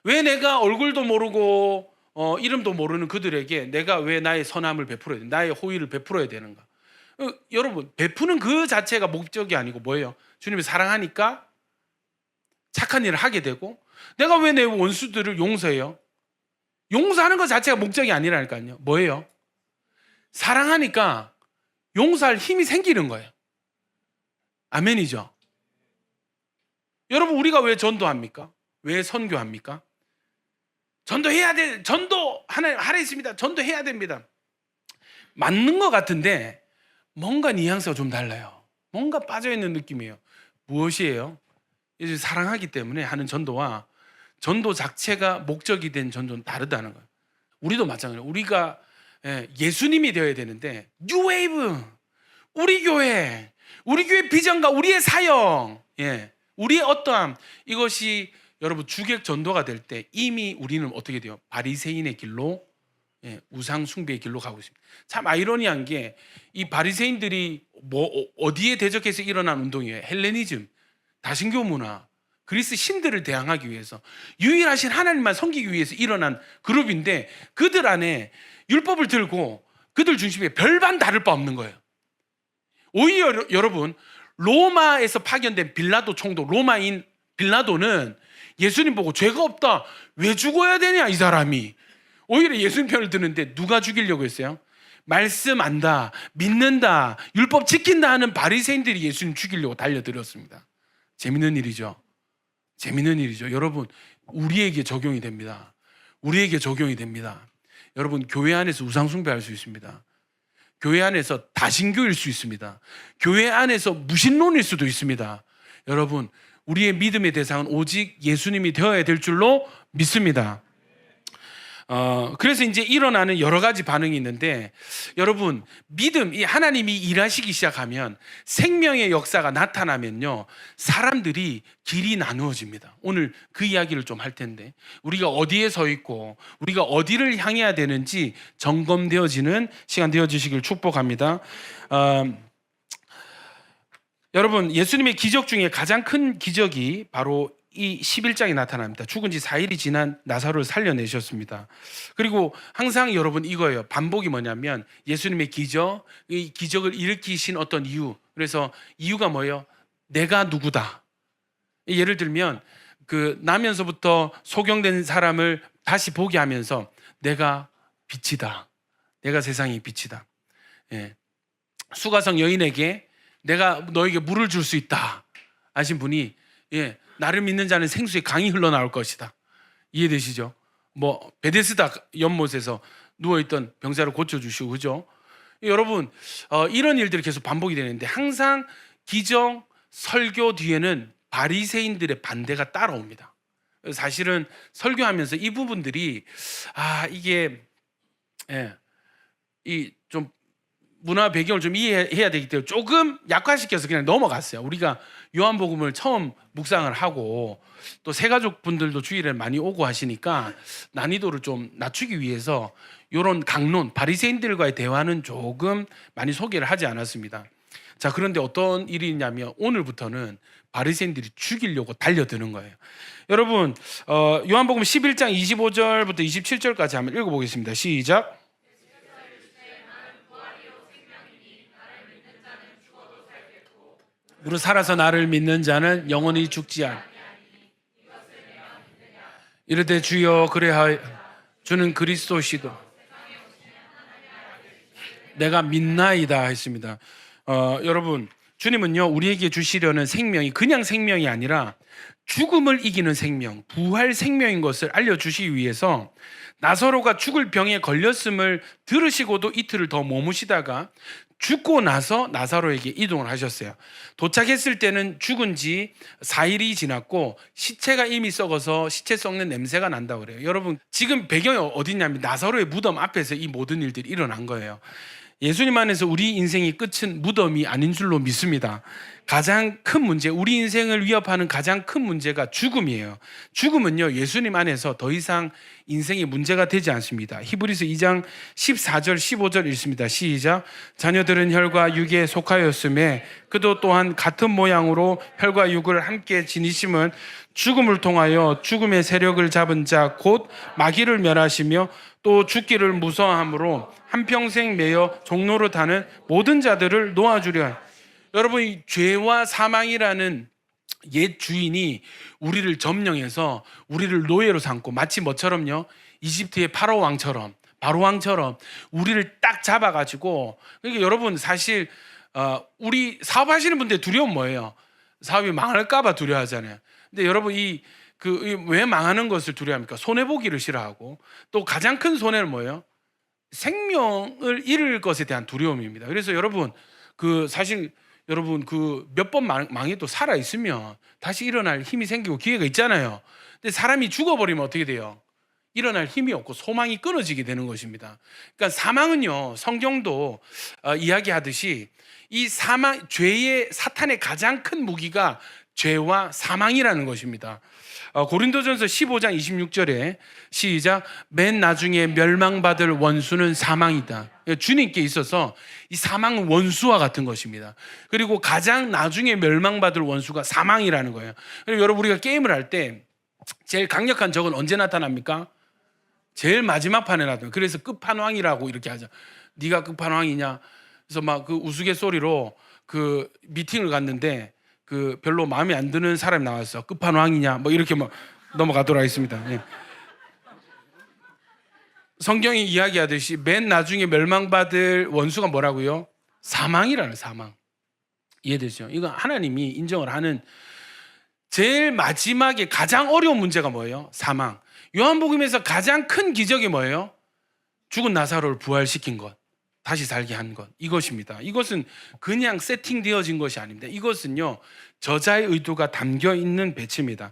왜 내가 얼굴도 모르고 이름도 모르는 그들에게 내가 왜 나의 선함을 베풀어야 되는가? 나의 호의를 베풀어야 되는가? 여러분, 베푸는 그 자체가 목적이 아니고 뭐예요? 주님을 사랑하니까 착한 일을 하게 되고, 내가 왜 내 원수들을 용서해요? 용서하는 것 자체가 목적이 아니라니까요. 뭐예요? 사랑하니까 용서할 힘이 생기는 거예요. 아멘이죠. 여러분, 우리가 왜 전도합니까? 왜 선교합니까? 전도해야 돼. 전도 하나님 하랬습니다. 전도해야 됩니다. 맞는 것 같은데 뭔가 뉘앙스가 좀 달라요. 뭔가 빠져있는 느낌이에요. 무엇이에요? 이제 사랑하기 때문에 하는 전도와 전도 자체가 목적이 된 전도는 다르다는 거예요. 우리도 마찬가지예요. 우리가 예수님이 되어야 되는데 뉴웨이브, 우리 교회 비전과 우리의 사역, 우리의 어떠함, 이것이 여러분 주객 전도가 될 때 이미 우리는 어떻게 돼요? 바리새인의 길로, 우상 숭배의 길로 가고 있습니다. 참 아이러니한 게, 이 바리새인들이 어디에 대적해서 일어난 운동이에요? 헬레니즘, 다신교 문화, 그리스 신들을 대항하기 위해서, 유일하신 하나님만 섬기기 위해서 일어난 그룹인데, 그들 안에 율법을 들고 그들 중심에 별반 다를 바 없는 거예요. 오히려 여러분, 로마에서 파견된 빌라도 총독, 로마인 빌라도는 예수님 보고 죄가 없다, 왜 죽어야 되냐 이 사람이. 오히려 예수님 편을 드는데 누가 죽이려고 했어요? 말씀 안다, 믿는다, 율법 지킨다 하는 바리새인들이 예수님 죽이려고 달려들었습니다. 재밌는 일이죠. 재밌는 일이죠. 여러분, 우리에게 적용이 됩니다. 우리에게 적용이 됩니다. 여러분, 교회 안에서 우상숭배할 수 있습니다. 교회 안에서 다신교일 수 있습니다. 교회 안에서 무신론일 수도 있습니다. 여러분, 우리의 믿음의 대상은 오직 예수님이 되어야 될 줄로 믿습니다. 그래서 이제 일어나는 여러 가지 반응이 있는데, 여러분, 믿음, 이 하나님이 일하시기 시작하면, 생명의 역사가 나타나면요, 사람들이 길이 나누어집니다. 오늘 그 이야기를 좀 할 텐데, 우리가 어디에 서 있고 우리가 어디를 향해야 되는지 점검되어지는 시간 되어주시길 축복합니다. 여러분, 예수님의 기적 중에 가장 큰 기적이 바로 이 11장에 나타납니다. 죽은 지 4일이 지난 나사로를 살려내셨습니다. 그리고 항상 여러분 이거예요. 반복이 뭐냐면 예수님의 기적, 이 기적을 일으키신 어떤 이유. 그래서 이유가 뭐예요? 내가 누구다. 예를 들면 나면서부터 소경된 사람을 다시 보게 하면서 내가 빛이다. 내가 세상의 빛이다. 예. 수가성 여인에게 내가 너에게 물을 줄 수 있다 하신 분이, 예, 나를 믿는 자는 생수의 강이 흘러나올 것이다. 이해되시죠? 베데스다 연못에서 누워있던 병자를 고쳐주시고, 그죠? 여러분, 이런 일들이 계속 반복이 되는데, 항상 기적 설교 뒤에는 바리새인들의 반대가 따라옵니다. 사실은 설교하면서 이 부분들이 이게 좀 문화 배경을 좀 이해해야 되기 때문에 조금 약화시켜서 그냥 넘어갔어요. 우리가 요한복음을 처음 묵상을 하고 또 새가족 분들도 주일에 많이 오고 하시니까 난이도를 좀 낮추기 위해서 이런 강론, 바리새인들과의 대화는 조금 많이 소개를 하지 않았습니다. 자, 그런데 어떤 일이 있냐면 오늘부터는 바리새인들이 죽이려고 달려드는 거예요. 여러분, 요한복음 11장 25절부터 27절까지 한번 읽어보겠습니다. 시작. 무릇 살아서 나를 믿는 자는 영원히 죽지 않. 이르되 주여 그래하여 주는 그리스도시도 내가 믿나이다 했습니다. 여러분, 주님은요 우리에게 주시려는 생명이 그냥 생명이 아니라 죽음을 이기는 생명, 부활 생명인 것을 알려주시기 위해서 나사로가 죽을 병에 걸렸음을 들으시고도 이틀을 더 머무시다가 죽고 나서 나사로에게 이동을 하셨어요. 도착했을 때는 죽은 지 4일이 지났고 시체가 이미 썩어서 시체 썩는 냄새가 난다고 그래요. 여러분, 지금 배경이 어디냐면 나사로의 무덤 앞에서 이 모든 일들이 일어난 거예요. 예수님 안에서 우리 인생의 끝은 무덤이 아닌 줄로 믿습니다. 가장 큰 문제, 우리 인생을 위협하는 가장 큰 문제가 죽음이에요. 죽음은요, 예수님 안에서 더 이상 인생의 문제가 되지 않습니다. 히브리서 2장 14절 15절 읽습니다. 시작. 자녀들은 혈과 육에 속하였음에 그도 또한 같은 모양으로 혈과 육을 함께 지니심은 죽음을 통하여 죽음의 세력을 잡은 자 곧 마귀를 멸하시며 또 죽기를 무서워함으로 한평생 매여 종로로 타는 모든 자들을 놓아주려. 여러분, 이 죄와 사망이라는 옛 주인이 우리를 점령해서 우리를 노예로 삼고, 마치 뭐처럼요, 이집트의 바로 왕처럼 우리를 딱 잡아가지고. 그러니까 여러분, 사실 우리 사업하시는 분들 두려움 뭐예요? 사업이 망할까봐 두려워하잖아요. 근데 여러분, 왜 망하는 것을 두려워합니까? 손해보기를 싫어하고, 또 가장 큰 손해는 뭐예요? 생명을 잃을 것에 대한 두려움입니다. 그래서 여러분, 사실 여러분 몇 번 망해도 살아 있으면 다시 일어날 힘이 생기고 기회가 있잖아요. 근데 사람이 죽어버리면 어떻게 돼요? 일어날 힘이 없고 소망이 끊어지게 되는 것입니다. 그러니까 사망은요, 성경도 이야기하듯이 이 죄의 사탄의 가장 큰 무기가 죄와 사망이라는 것입니다. 고린도전서 15장 26절에 시작. 맨 나중에 멸망받을 원수는 사망이다. 주님께 있어서 이 사망은 원수와 같은 것입니다. 그리고 가장 나중에 멸망받을 원수가 사망이라는 거예요. 그리고 여러분, 우리가 게임을 할 때 제일 강력한 적은 언제 나타납니까? 제일 마지막 판에 나타나요. 그래서 끝판왕이라고 이렇게 하죠. 네가 끝판왕이냐? 그래서 막 우스갯소리로 미팅을 갔는데 별로 마음에 안 드는 사람이 나왔어. 끝판왕이냐? 뭐 이렇게 막 넘어가도록 하겠습니다. 예. 성경이 이야기하듯이 맨 나중에 멸망받을 원수가 뭐라고요? 사망이라는 사망. 이해되죠? 이거 하나님이 인정을 하는 제일 마지막에 가장 어려운 문제가 뭐예요? 사망. 요한복음에서 가장 큰 기적이 뭐예요? 죽은 나사로를 부활시킨 것, 다시 살게 한 것, 이것입니다. 이것은 그냥 세팅되어진 것이 아닙니다. 이것은요, 저자의 의도가 담겨 있는 배치입니다.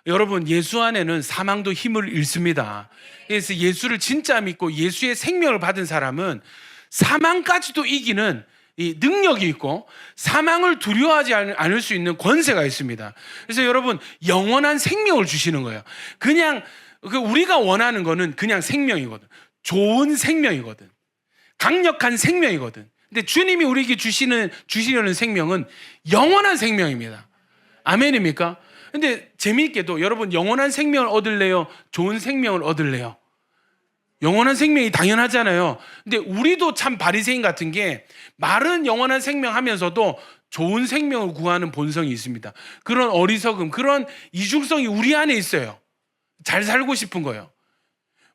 여러분, 예수 안에는 사망도 힘을 잃습니다. 그래서 예수를 진짜 믿고 예수의 생명을 받은 사람은 사망까지도 이기는 이 능력이 있고 사망을 두려워하지 않을 수 있는 권세가 있습니다. 그래서 여러분, 영원한 생명을 주시는 거예요. 그냥 우리가 원하는 거는 그냥 생명이거든. 좋은 생명이거든. 강력한 생명이거든. 근데 주님이 우리에게 주시려는 생명은 영원한 생명입니다. 아멘입니까? 근데 재미있게도 여러분, 영원한 생명을 얻을래요? 좋은 생명을 얻을래요? 영원한 생명이 당연하잖아요. 근데 우리도 참 바리새인 같은 게 말은 영원한 생명 하면서도 좋은 생명을 구하는 본성이 있습니다. 그런 어리석음, 그런 이중성이 우리 안에 있어요. 잘 살고 싶은 거예요.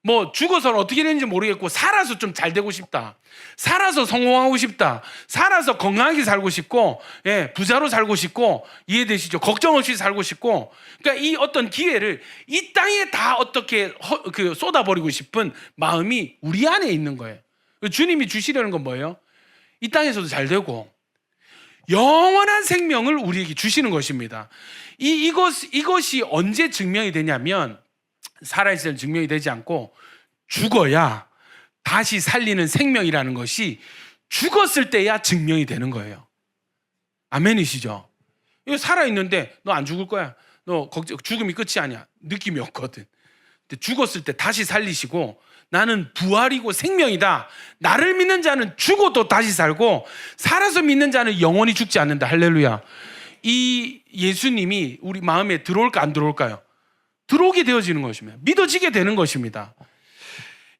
뭐 죽어서는 어떻게 되는지 모르겠고 살아서 좀 잘 되고 싶다, 살아서 성공하고 싶다, 살아서 건강하게 살고 싶고, 예, 부자로 살고 싶고, 이해되시죠? 걱정 없이 살고 싶고. 그러니까 이 어떤 기회를 이 땅에 다 어떻게 쏟아버리고 싶은 마음이 우리 안에 있는 거예요. 주님이 주시려는 건 뭐예요? 이 땅에서도 잘 되고 영원한 생명을 우리에게 주시는 것입니다. 이것이 언제 증명이 되냐면, 살아있을 증명이 되지 않고 죽어야 다시 살리는 생명이라는 것이 죽었을 때야 증명이 되는 거예요. 아멘이시죠? 이거 살아있는데 너 안 죽을 거야, 너 죽음이 끝이 아니야, 느낌이 없거든. 근데 죽었을 때 다시 살리시고, 나는 부활이고 생명이다, 나를 믿는 자는 죽어도 다시 살고 살아서 믿는 자는 영원히 죽지 않는다. 할렐루야. 이 예수님이 우리 마음에 들어올까 안 들어올까요? 들어오게 되어지는 것입니다. 믿어지게 되는 것입니다.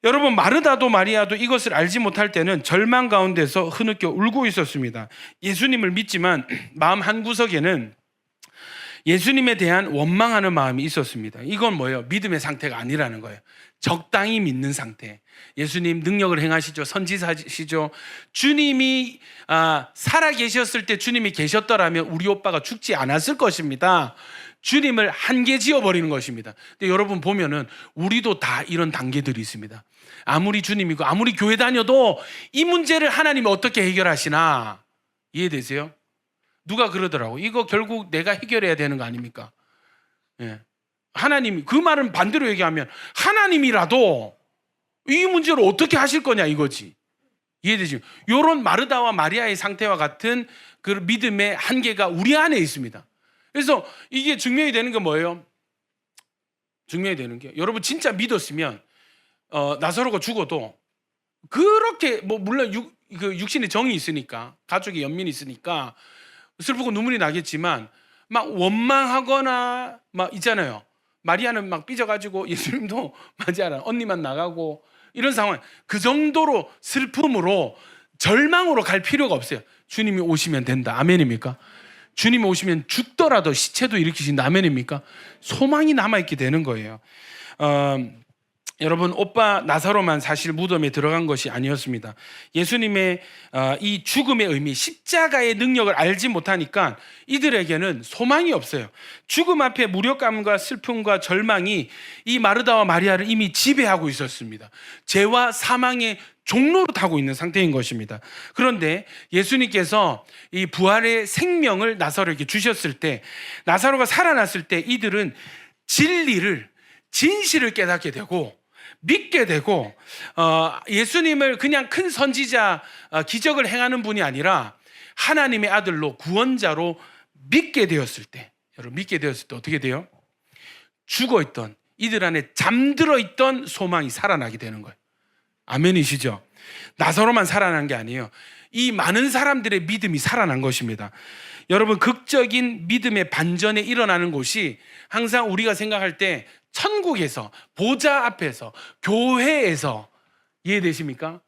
여러분, 마르다도 마리아도 이것을 알지 못할 때는 절망 가운데서 흐느껴 울고 있었습니다. 예수님을 믿지만 마음 한구석에는 예수님에 대한 원망하는 마음이 있었습니다. 이건 뭐예요? 믿음의 상태가 아니라는 거예요. 적당히 믿는 상태. 예수님 능력을 행하시죠, 선지자시죠. 주님이 살아 계셨을 때 주님이 계셨더라면 우리 오빠가 죽지 않았을 것입니다. 주님을 한계 지어버리는 것입니다. 근데 여러분 보면은 우리도 다 이런 단계들이 있습니다. 아무리 주님이고 아무리 교회 다녀도 이 문제를 하나님이 어떻게 해결하시나. 이해되세요? 누가 그러더라고, 이거 결국 내가 해결해야 되는 거 아닙니까? 예. 하나님이, 그 말은 반대로 얘기하면 하나님이라도 이 문제를 어떻게 하실 거냐 이거지. 이해되죠? 이런 마르다와 마리아의 상태와 같은 그 믿음의 한계가 우리 안에 있습니다. 그래서 이게 증명이 되는 게 뭐예요? 증명이 되는 게, 여러분 진짜 믿었으면 나사로가 죽어도 그렇게, 뭐 물론 육신의 정이 있으니까, 가족의 연민이 있으니까 슬프고 눈물이 나겠지만 막 원망하거나 막 있잖아요. 마리아는 막 삐져가지고 예수님도 맞아요, 언니만 나가고 이런 상황, 그 정도로 슬픔으로 절망으로 갈 필요가 없어요. 주님이 오시면 된다. 아멘입니까? 주님이 오시면 죽더라도 시체도 일으키신다. 아멘입니까? 소망이 남아있게 되는 거예요. 여러분, 오빠 나사로만 사실 무덤에 들어간 것이 아니었습니다. 예수님의 이 죽음의 의미, 십자가의 능력을 알지 못하니까 이들에게는 소망이 없어요. 죽음 앞에 무력감과 슬픔과 절망이 이 마르다와 마리아를 이미 지배하고 있었습니다. 죄와 사망의 종로로 타고 있는 상태인 것입니다. 그런데 예수님께서 이 부활의 생명을 나사로에게 주셨을 때, 나사로가 살아났을 때 이들은 진실을 깨닫게 되고 믿게 되고, 예수님을 그냥 큰 선지자, 기적을 행하는 분이 아니라 하나님의 아들로 구원자로 믿게 되었을 때, 여러분 믿게 되었을 때 어떻게 돼요? 죽어있던, 이들 안에 잠들어 있던 소망이 살아나게 되는 거예요. 아멘이시죠? 나사로만 살아난 게 아니에요. 이 많은 사람들의 믿음이 살아난 것입니다. 여러분, 극적인 믿음의 반전에 일어나는 곳이 항상 우리가 생각할 때 천국에서, 보좌 앞에서, 교회에서 이해되십니까?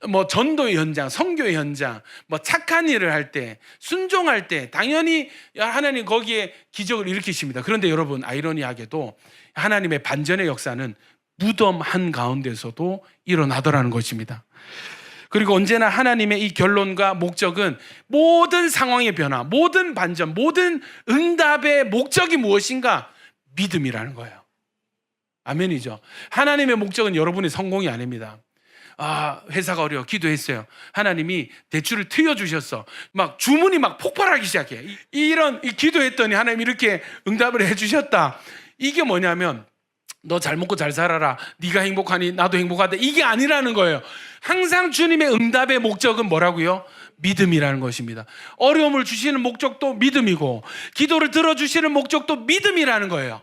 뭐 전도의 현장, 선교의 현장, 뭐 착한 일을 할 때, 순종할 때 당연히 하나님 거기에 기적을 일으키십니다. 그런데 여러분, 아이러니하게도 하나님의 반전의 역사는 무덤 한가운데서도 일어나더라는 것입니다. 그리고 언제나 하나님의 이 결론과 목적은 모든 상황의 변화, 모든 반전, 모든 응답의 목적이 무엇인가? 믿음이라는 거예요. 아멘이죠. 하나님의 목적은 여러분의 성공이 아닙니다. 아, 회사가 어려워. 기도했어요. 하나님이 대출을 트여주셨어. 막 주문이 막 폭발하기 시작해. 이런 기도했더니 하나님이 이렇게 응답을 해주셨다. 이게 뭐냐면 너 잘 먹고 잘 살아라. 네가 행복하니 나도 행복하다. 이게 아니라는 거예요. 항상 주님의 응답의 목적은 뭐라고요? 믿음이라는 것입니다. 어려움을 주시는 목적도 믿음이고 기도를 들어주시는 목적도 믿음이라는 거예요.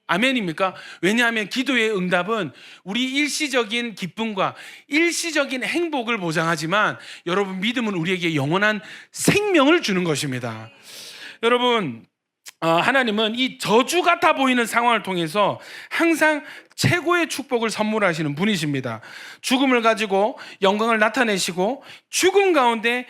아멘입니까? 왜냐하면 기도의 응답은 우리 일시적인 기쁨과 일시적인 행복을 보장하지만 여러분, 믿음은 우리에게 영원한 생명을 주는 것입니다. 여러분, 하나님은 이 저주 같아 보이는 상황을 통해서 항상 최고의 축복을 선물하시는 분이십니다. 죽음을 가지고 영광을 나타내시고 죽음 가운데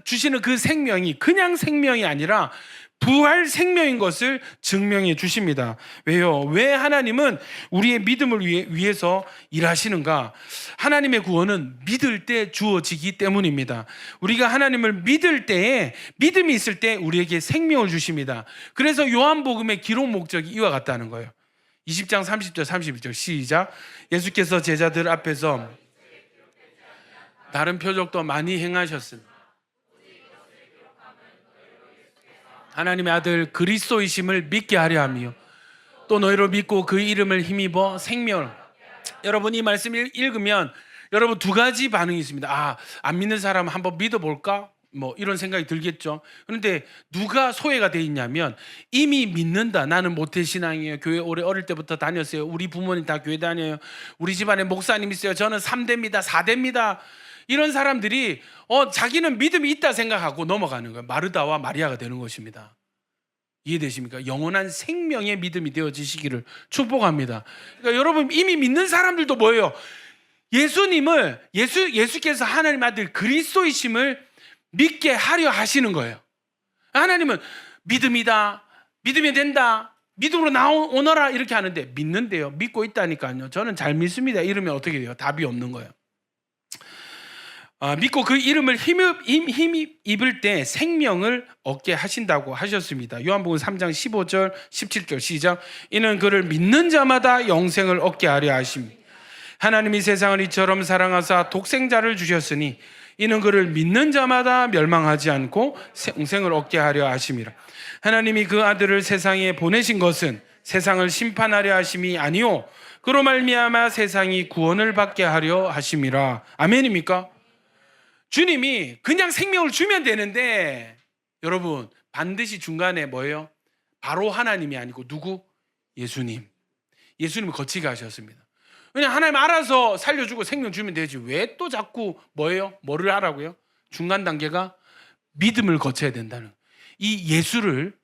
주시는 그 생명이 그냥 생명이 아니라 부활 생명인 것을 증명해 주십니다. 왜요? 왜 하나님은 우리의 믿음을 위해서 일하시는가? 하나님의 구원은 믿을 때 주어지기 때문입니다. 우리가 하나님을 믿을 때에, 믿음이 있을 때 우리에게 생명을 주십니다. 그래서 요한복음의 기록 목적이 이와 같다는 거예요. 20장 30절 31절 시작. 예수께서 제자들 앞에서 다른 표적도 많이 행하셨습니다. 하나님의 아들 그리스도이심을 믿게 하려 하며 또 너희를 믿고 그 이름을 힘입어 생명을. 여러분, 이 말씀을 읽으면 여러분 두 가지 반응이 있습니다. 안 믿는 사람 한번 믿어볼까? 뭐 이런 생각이 들겠죠. 그런데 누가 소외가 돼 있냐면 이미 믿는다. 나는 모태신앙이에요. 교회 오래 어릴 때부터 다녔어요. 우리 부모님 다 교회 다녀요. 우리 집안에 목사님 있어요. 저는 3대입니다. 4대입니다. 이런 사람들이 자기는 믿음이 있다 생각하고 넘어가는 거예요. 마르다와 마리아가 되는 것입니다. 이해되십니까? 영원한 생명의 믿음이 되어지시기를 축복합니다. 그러니까 여러분, 이미 믿는 사람들도 뭐예요? 예수께서 하나님 아들 그리스도이심을 믿게 하려 하시는 거예요. 하나님은 믿음이다, 믿으면 된다, 믿음으로 나오너라 이렇게 하는데 믿는데요. 믿고 있다니까요. 저는 잘 믿습니다. 이러면 어떻게 돼요? 답이 없는 거예요. 믿고 그 이름을 힘입을 때 생명을 얻게 하신다고 하셨습니다. 요한복음 3장 15절 17절 시작. 이는 그를 믿는 자마다 영생을 얻게 하려 하십니다. 하나님이 세상을 이처럼 사랑하사 독생자를 주셨으니 이는 그를 믿는 자마다 멸망하지 않고 영생을 얻게 하려 하심이라. 하나님이 그 아들을 세상에 보내신 것은 세상을 심판하려 하심이 아니요 그로 말미암아 세상이 구원을 받게 하려 하심이라. 아멘입니까? 주님이 그냥 생명을 주면 되는데 여러분, 반드시 중간에 뭐예요? 바로 하나님이 아니고 누구? 예수님을 거치게 하셨습니다. 그냥 하나님 알아서 살려주고 생명 주면 되지 왜 또 자꾸 뭐를 하라고요? 중간 단계가 믿음을 거쳐야 된다는, 이 예수를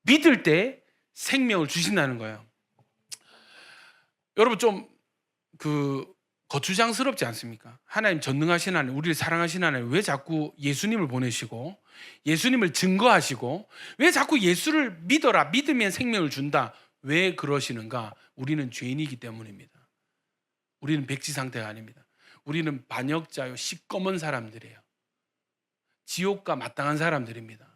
믿을 때 생명을 주신다는 거예요. 여러분, 좀 거추장스럽지 않습니까? 하나님 전능하신 하나님, 우리를 사랑하신 하나님 왜 자꾸 예수님을 보내시고 예수님을 증거하시고 왜 자꾸 예수를 믿어라, 믿으면 생명을 준다, 왜 그러시는가? 우리는 죄인이기 때문입니다. 우리는 백지 상태가 아닙니다. 우리는 반역자요, 시꺼먼 사람들이에요. 지옥과 마땅한 사람들입니다.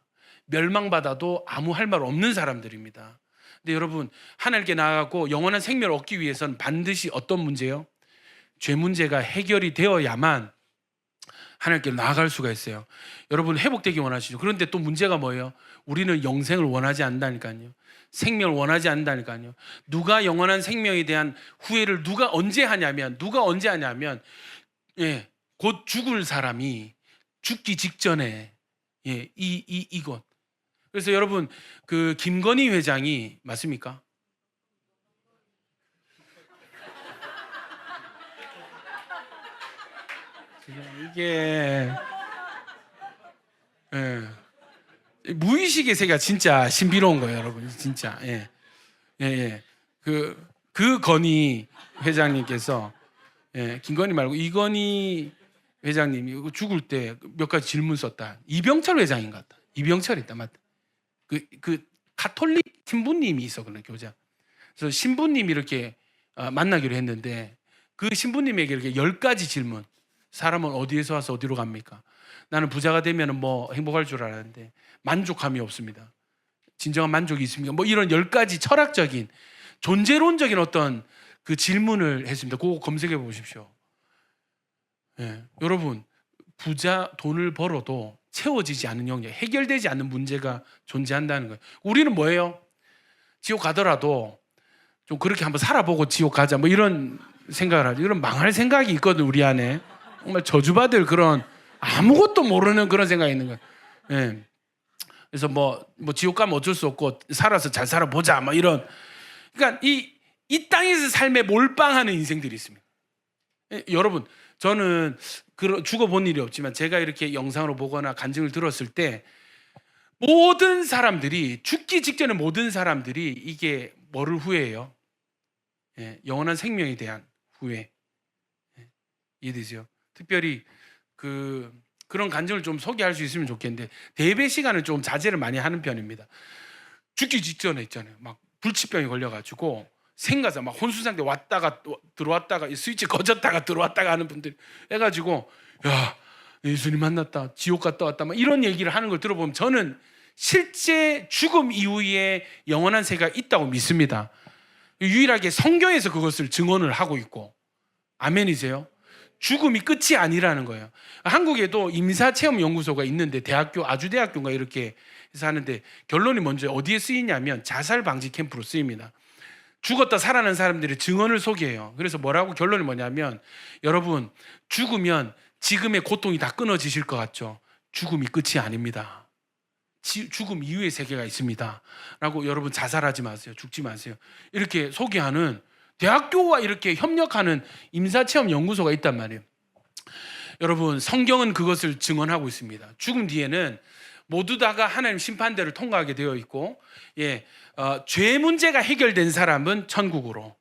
멸망받아도 아무 할 말 없는 사람들입니다. 근데 여러분, 하나님께 나아가고 영원한 생명을 얻기 위해서는 반드시 어떤 문제요? 죄 문제가 해결이 되어야만 하나님께 나아갈 수가 있어요. 여러분, 회복되기 원하시죠? 그런데 또 문제가 뭐예요? 우리는 영생을 원하지 않는다니까요. 생명을 원하지 않는다니까요. 누가 영원한 생명에 대한 후회를 누가 언제 하냐면 곧 죽을 사람이 죽기 직전에 이것. 그래서 여러분, 그 김건희 회장이 맞습니까? 이게 무의식의 세계가 진짜 신비로운 거예요, 여러분. 진짜. 그 건희 회장님께서 예, 김건희 말고 이건희 회장님이 죽을 때 몇 가지 질문 썼다. 이병철 회장인 것 같다. 이병철이다, 맞다. 그 가톨릭 신부님이 있어, 그런 교장. 그래서 신부님이 이렇게 만나기로 했는데 그 신부님에게 이렇게 10가지 질문. 사람은 어디에서 와서 어디로 갑니까? 나는 부자가 되면 뭐 행복할 줄 알았는데 만족함이 없습니다. 진정한 만족이 있습니까? 뭐 이런 10가지 철학적인 존재론적인 어떤 그 질문을 했습니다. 그거 검색해 보십시오. 예, 여러분, 부자 돈을 벌어도 채워지지 않는 영역, 해결되지 않는 문제가 존재한다는 거예요. 우리는 뭐예요? 지옥 가더라도 좀 그렇게 한번 살아보고 지옥 가자, 뭐 이런 생각을 하죠. 이런 망할 생각이 있거든, 우리 안에. 정말 저주받을 그런 아무것도 모르는 그런 생각이 있는 거예요. 예. 그래서 뭐 지옥 가면 어쩔 수 없고 살아서 잘 살아보자, 뭐 이런. 그러니까 이 땅에서 삶에 몰빵하는 인생들이 있습니다. 예, 여러분, 저는 죽어본 일이 없지만 제가 이렇게 영상으로 보거나 간증을 들었을 때 모든 사람들이, 죽기 직전에 모든 사람들이 이게 뭐를 후회해요? 예, 영원한 생명에 대한 후회. 예, 이해되세요? 특별히 그런 간증을 좀 소개할 수 있으면 좋겠는데 대배 시간을 좀 자제를 많이 하는 편입니다. 죽기 직전에 있잖아요. 막 불치병에 걸려가지고 생가서 막 혼수 상태 왔다가 들어왔다가 스위치 꺼졌다가 들어왔다가 하는 분들 해가지고 야, 예수님 만났다, 지옥 갔다 왔다, 막 이런 얘기를 하는 걸 들어보면 저는 실제 죽음 이후에 영원한 세계가 있다고 믿습니다. 유일하게 성경에서 그것을 증언을 하고 있고, 아멘이세요? 죽음이 끝이 아니라는 거예요. 한국에도 임사체험연구소가 있는데 대학교, 아주대학교인가 이렇게 해서 하는데 결론이 먼저 어디에 쓰이냐면 자살 방지 캠프로 쓰입니다. 죽었다 살아난 사람들의 증언을 소개해요. 그래서 뭐라고 결론이 뭐냐면, 여러분, 죽으면 지금의 고통이 다 끊어지실 것 같죠? 죽음이 끝이 아닙니다. 죽음 이후의 세계가 있습니다 라고, 여러분 자살하지 마세요, 죽지 마세요, 이렇게 소개하는 대학교와 이렇게 협력하는 임사체험연구소가 있단 말이에요. 여러분, 성경은 그것을 증언하고 있습니다. 죽음 뒤에는 모두 다가 하나님 심판대를 통과하게 되어 있고, 죄 문제가 해결된 사람은 천국으로,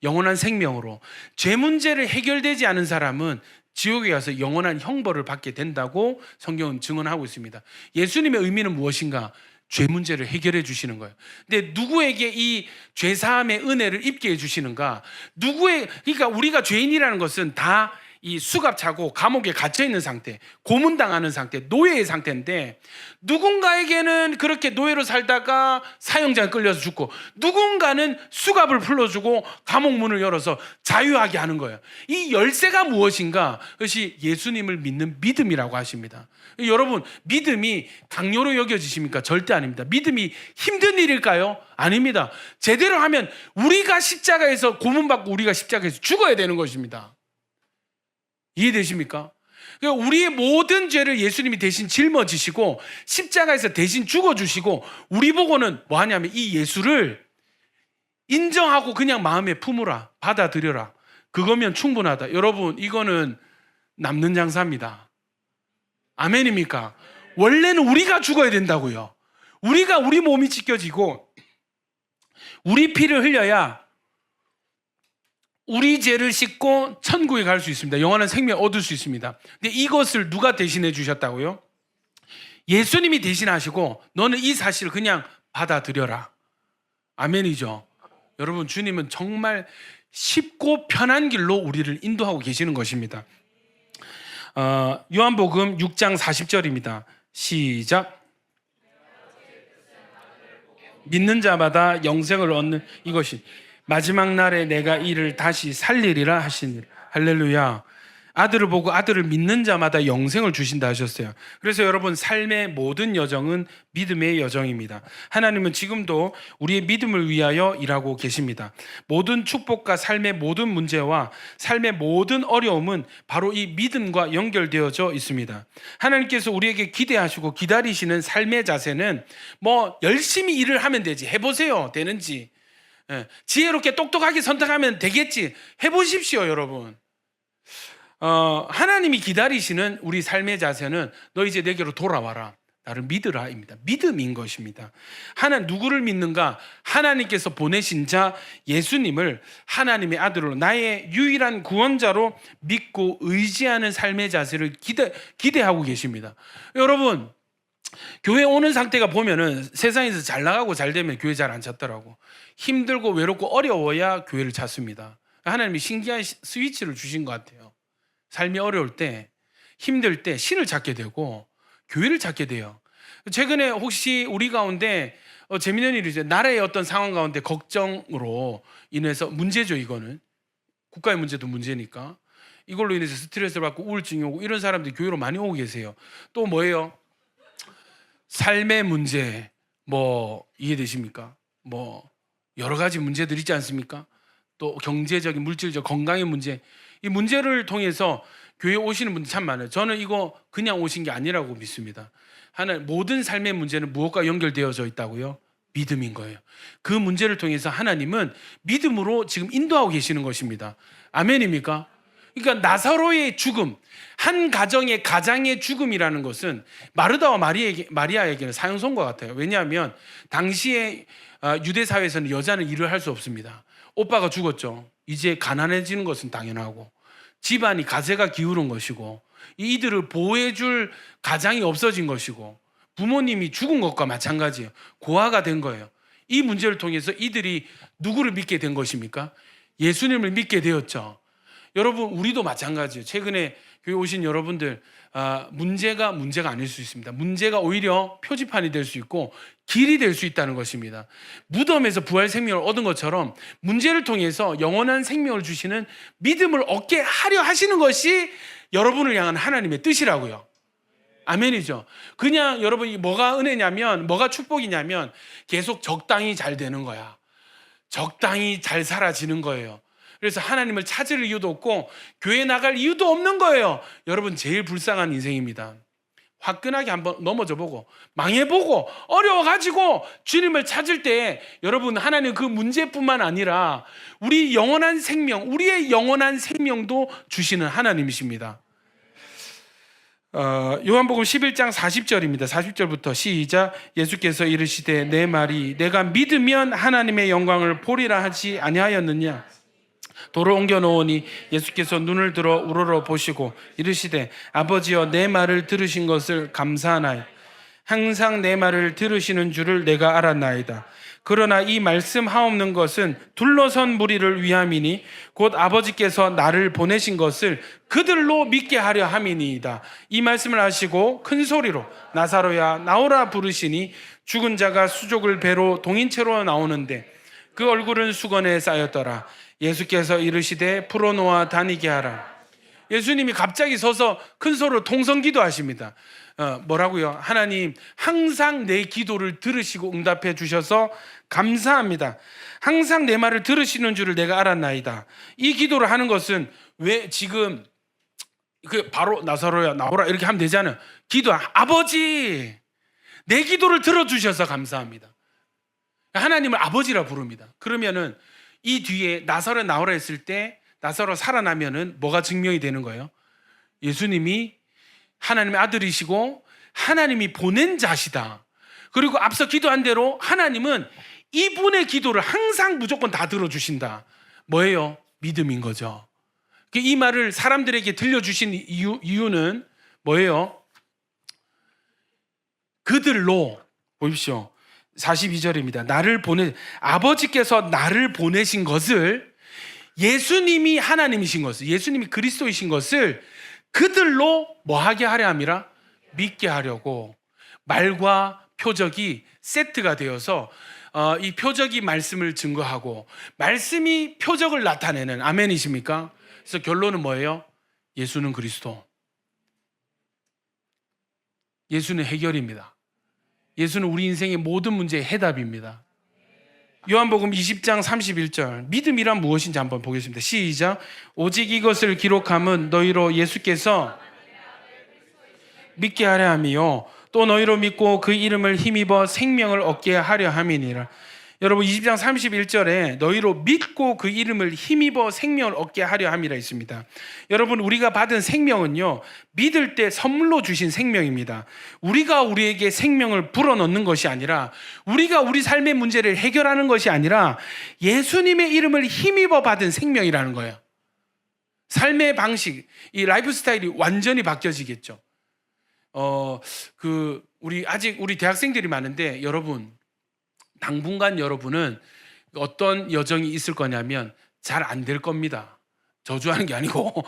영원한 생명으로, 죄 문제를 해결되지 않은 사람은 지옥에 가서 영원한 형벌을 받게 된다고 성경은 증언하고 있습니다. 예수님의 의미는 무엇인가? 죄 문제를 해결해 주시는 거예요. 근데 누구에게 이 죄사함의 은혜를 입게 해 주시는가? 그러니까 우리가 죄인이라는 것은 다 이 수갑 차고 감옥에 갇혀 있는 상태, 고문당하는 상태, 노예의 상태인데, 누군가에게는 그렇게 노예로 살다가 사형장에 끌려서 죽고, 누군가는 수갑을 풀어주고 감옥 문을 열어서 자유하게 하는 거예요. 이 열쇠가 무엇인가? 그것이 예수님을 믿는 믿음이라고 하십니다. 여러분, 믿음이 강요로 여겨지십니까? 절대 아닙니다. 믿음이 힘든 일일까요? 아닙니다. 제대로 하면 우리가 십자가에서 고문받고 우리가 십자가에서 죽어야 되는 것입니다. 이해되십니까? 그러니까 우리의 모든 죄를 예수님이 대신 짊어지시고 십자가에서 대신 죽어주시고, 우리 보고는 뭐 하냐면 이 예수를 인정하고 그냥 마음에 품으라, 받아들여라, 그거면 충분하다. 여러분, 이거는 남는 장사입니다. 아멘입니까? 원래는 우리가 죽어야 된다고요. 우리 몸이 찢겨지고 우리 피를 흘려야 우리 죄를 씻고 천국에 갈 수 있습니다. 영원한 생명 얻을 수 있습니다. 근데 이것을 누가 대신해 주셨다고요? 예수님이 대신하시고, 너는 이 사실을 그냥 받아들여라. 아멘이죠. 여러분, 주님은 정말 쉽고 편한 길로 우리를 인도하고 계시는 것입니다. 요한복음 6장 40절입니다. 시작. 믿는 자마다 영생을 얻는 이것이 마지막 날에 내가 이를 다시 살리리라 하시니라. 할렐루야. 아들을 보고 아들을 믿는 자마다 영생을 주신다 하셨어요. 그래서 여러분, 삶의 모든 여정은 믿음의 여정입니다. 하나님은 지금도 우리의 믿음을 위하여 일하고 계십니다. 모든 축복과 삶의 모든 문제와 삶의 모든 어려움은 바로 이 믿음과 연결되어져 있습니다. 하나님께서 우리에게 기대하시고 기다리시는 삶의 자세는 뭐 열심히 일을 하면 되지, 해보세요, 되는지. 지혜롭게 똑똑하게 선택하면 되겠지, 해보십시오. 여러분, 하나님이 기다리시는 우리 삶의 자세는 너 이제 내게로 돌아와라, 나를 믿으라입니다. 믿음인 것입니다. 누구를 믿는가? 하나님께서 보내신 자 예수님을 하나님의 아들로 나의 유일한 구원자로 믿고 의지하는 삶의 자세를 기대하고 계십니다. 여러분, 교회 오는 상태가 보면은 세상에서 잘 나가고 잘 되면 교회 잘 안 찾더라고. 힘들고 외롭고 어려워야 교회를 찾습니다. 하나님이 신기한 스위치를 주신 것 같아요. 삶이 어려울 때, 힘들 때 신을 찾게 되고 교회를 찾게 돼요. 최근에 혹시 우리 가운데 재미있는 일이 있어요. 나라의 어떤 상황 가운데 걱정으로 인해서 문제죠. 이거는 국가의 문제도 문제니까 이걸로 인해서 스트레스를 받고 우울증이 오고 이런 사람들이 교회로 많이 오고 계세요. 또 뭐예요? 삶의 문제, 이해되십니까? 여러 가지 문제들 있지 않습니까? 또 경제적인, 물질적, 건강의 문제, 이 문제를 통해서 교회에 오시는 분들 참 많아요. 저는 이거 그냥 오신 게 아니라고 믿습니다. 모든 삶의 문제는 무엇과 연결되어져 있다고요? 믿음인 거예요. 그 문제를 통해서 하나님은 믿음으로 지금 인도하고 계시는 것입니다. 아멘입니까? 그러니까 나사로의 죽음, 한 가장의 죽음이라는 것은 마르다와 마리아에게는 사형선과 같아요. 왜냐하면 당시에 유대 사회에서는 여자는 일을 할 수 없습니다. 오빠가 죽었죠. 이제 가난해지는 것은 당연하고 집안이 가세가 기울은 것이고 이들을 보호해줄 가장이 없어진 것이고 부모님이 죽은 것과 마찬가지예요. 고아가 된 거예요. 이 문제를 통해서 이들이 누구를 믿게 된 것입니까? 예수님을 믿게 되었죠. 여러분, 우리도 마찬가지예요. 최근에 교회 오신 여러분들, 문제가 아닐 수 있습니다. 문제가 오히려 표지판이 될 수 있고 길이 될 수 있다는 것입니다. 무덤에서 부활 생명을 얻은 것처럼 문제를 통해서 영원한 생명을 주시는 믿음을 얻게 하려 하시는 것이 여러분을 향한 하나님의 뜻이라고요. 아멘이죠. 그냥 여러분이 뭐가 은혜냐면, 뭐가 축복이냐면 계속 적당히 잘 되는 거야. 적당히 잘 살아지는 거예요. 그래서 하나님을 찾을 이유도 없고 교회 나갈 이유도 없는 거예요. 여러분, 제일 불쌍한 인생입니다. 화끈하게 한번 넘어져보고 망해보고 어려워가지고 주님을 찾을 때 여러분, 하나님 그 문제뿐만 아니라 우리의 영원한 생명도 주시는 하나님이십니다. 요한복음 11장 40절입니다. 40절부터 시작. 예수께서 이르시되 내 말이 내가 믿으면 하나님의 영광을 보리라 하지 아니하였느냐. 돌을 옮겨 놓으니 예수께서 눈을 들어 우러러 보시고 이르시되 아버지여 내 말을 들으신 것을 감사하나이다. 항상 내 말을 들으시는 줄을 내가 알았나이다. 그러나 이 말씀 하옵는 것은 둘러선 무리를 위함이니 곧 아버지께서 나를 보내신 것을 그들로 믿게 하려 함이니이다. 이 말씀을 하시고 큰 소리로 나사로야 나오라 부르시니 죽은 자가 수족을 배로 동인채로 나오는데 그 얼굴은 수건에 쌓였더라. 예수께서 이르시되 풀어놓아 다니게 하라. 예수님이 갑자기 서서 큰 소리로 통성기도 하십니다. 뭐라고요? 하나님, 항상 내 기도를 들으시고 응답해 주셔서 감사합니다. 항상 내 말을 들으시는 줄을 내가 알았나이다. 이 기도를 하는 것은 왜 지금 바로 나사로야 나오라 이렇게 하면 되잖아요. 아버지, 내 기도를 들어주셔서 감사합니다. 하나님을 아버지라 부릅니다. 그러면은 이 뒤에 나사로 나오라 했을 때 나사로 살아나면은 뭐가 증명이 되는 거예요? 예수님이 하나님의 아들이시고 하나님이 보낸 자시다. 그리고 앞서 기도한 대로 하나님은 이분의 기도를 항상 무조건 다 들어주신다. 뭐예요? 믿음인 거죠. 이 말을 사람들에게 들려주신 이유는 뭐예요? 그들로, 보십시오. 42절입니다. 아버지께서 나를 보내신 것을, 예수님이 하나님이신 것을, 예수님이 그리스도이신 것을 그들로 뭐하게 하려 함이라? 믿게 하려고. 말과 표적이 세트가 되어서 이 표적이 말씀을 증거하고 말씀이 표적을 나타내는, 아멘이십니까? 그래서 결론은 뭐예요? 예수는 그리스도. 예수는 해결입니다. 예수는 우리 인생의 모든 문제의 해답입니다. 요한복음 20장 31절, 믿음이란 무엇인지 한번 보겠습니다. 시작. 오직 이것을 기록함은 너희로 예수께서 믿게 하려 함이요 또 너희로 믿고 그 이름을 힘입어 생명을 얻게 하려 함이니라. 여러분 20장 31절에 너희로 믿고 그 이름을 힘입어 생명을 얻게 하려 함이라 했습니다. 여러분 우리가 받은 생명은요, 믿을 때 선물로 주신 생명입니다. 우리가 우리에게 생명을 불어넣는 것이 아니라, 우리가 우리 삶의 문제를 해결하는 것이 아니라 예수님의 이름을 힘입어 받은 생명이라는 거예요. 삶의 방식, 이 라이프 스타일이 완전히 바뀌어지겠죠. 우리 대학생들이 많은데, 여러분 당분간 여러분은 어떤 여정이 있을 거냐면 잘 안 될 겁니다. 저주하는 게 아니고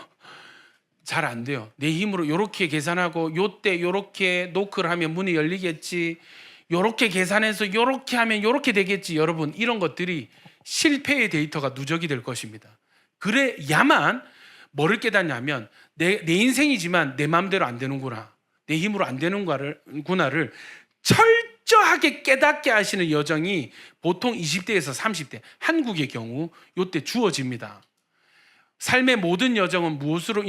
잘 안 돼요. 내 힘으로 이렇게 계산하고 요때 요렇게 노크를 하면 문이 열리겠지, 요렇게 계산해서 요렇게 하면 요렇게 되겠지. 여러분 이런 것들이 실패의 데이터가 누적이 될 것입니다. 그래야만 뭐를 깨닫냐면 내 인생이지만 내 마음대로 안 되는구나, 내 힘으로 안 되는구나를 철저하게 깨닫게 하시는 여정이 보통 20대에서 30대, 한국의 경우 이때 주어집니다. 삶의 모든 여정은 무엇으로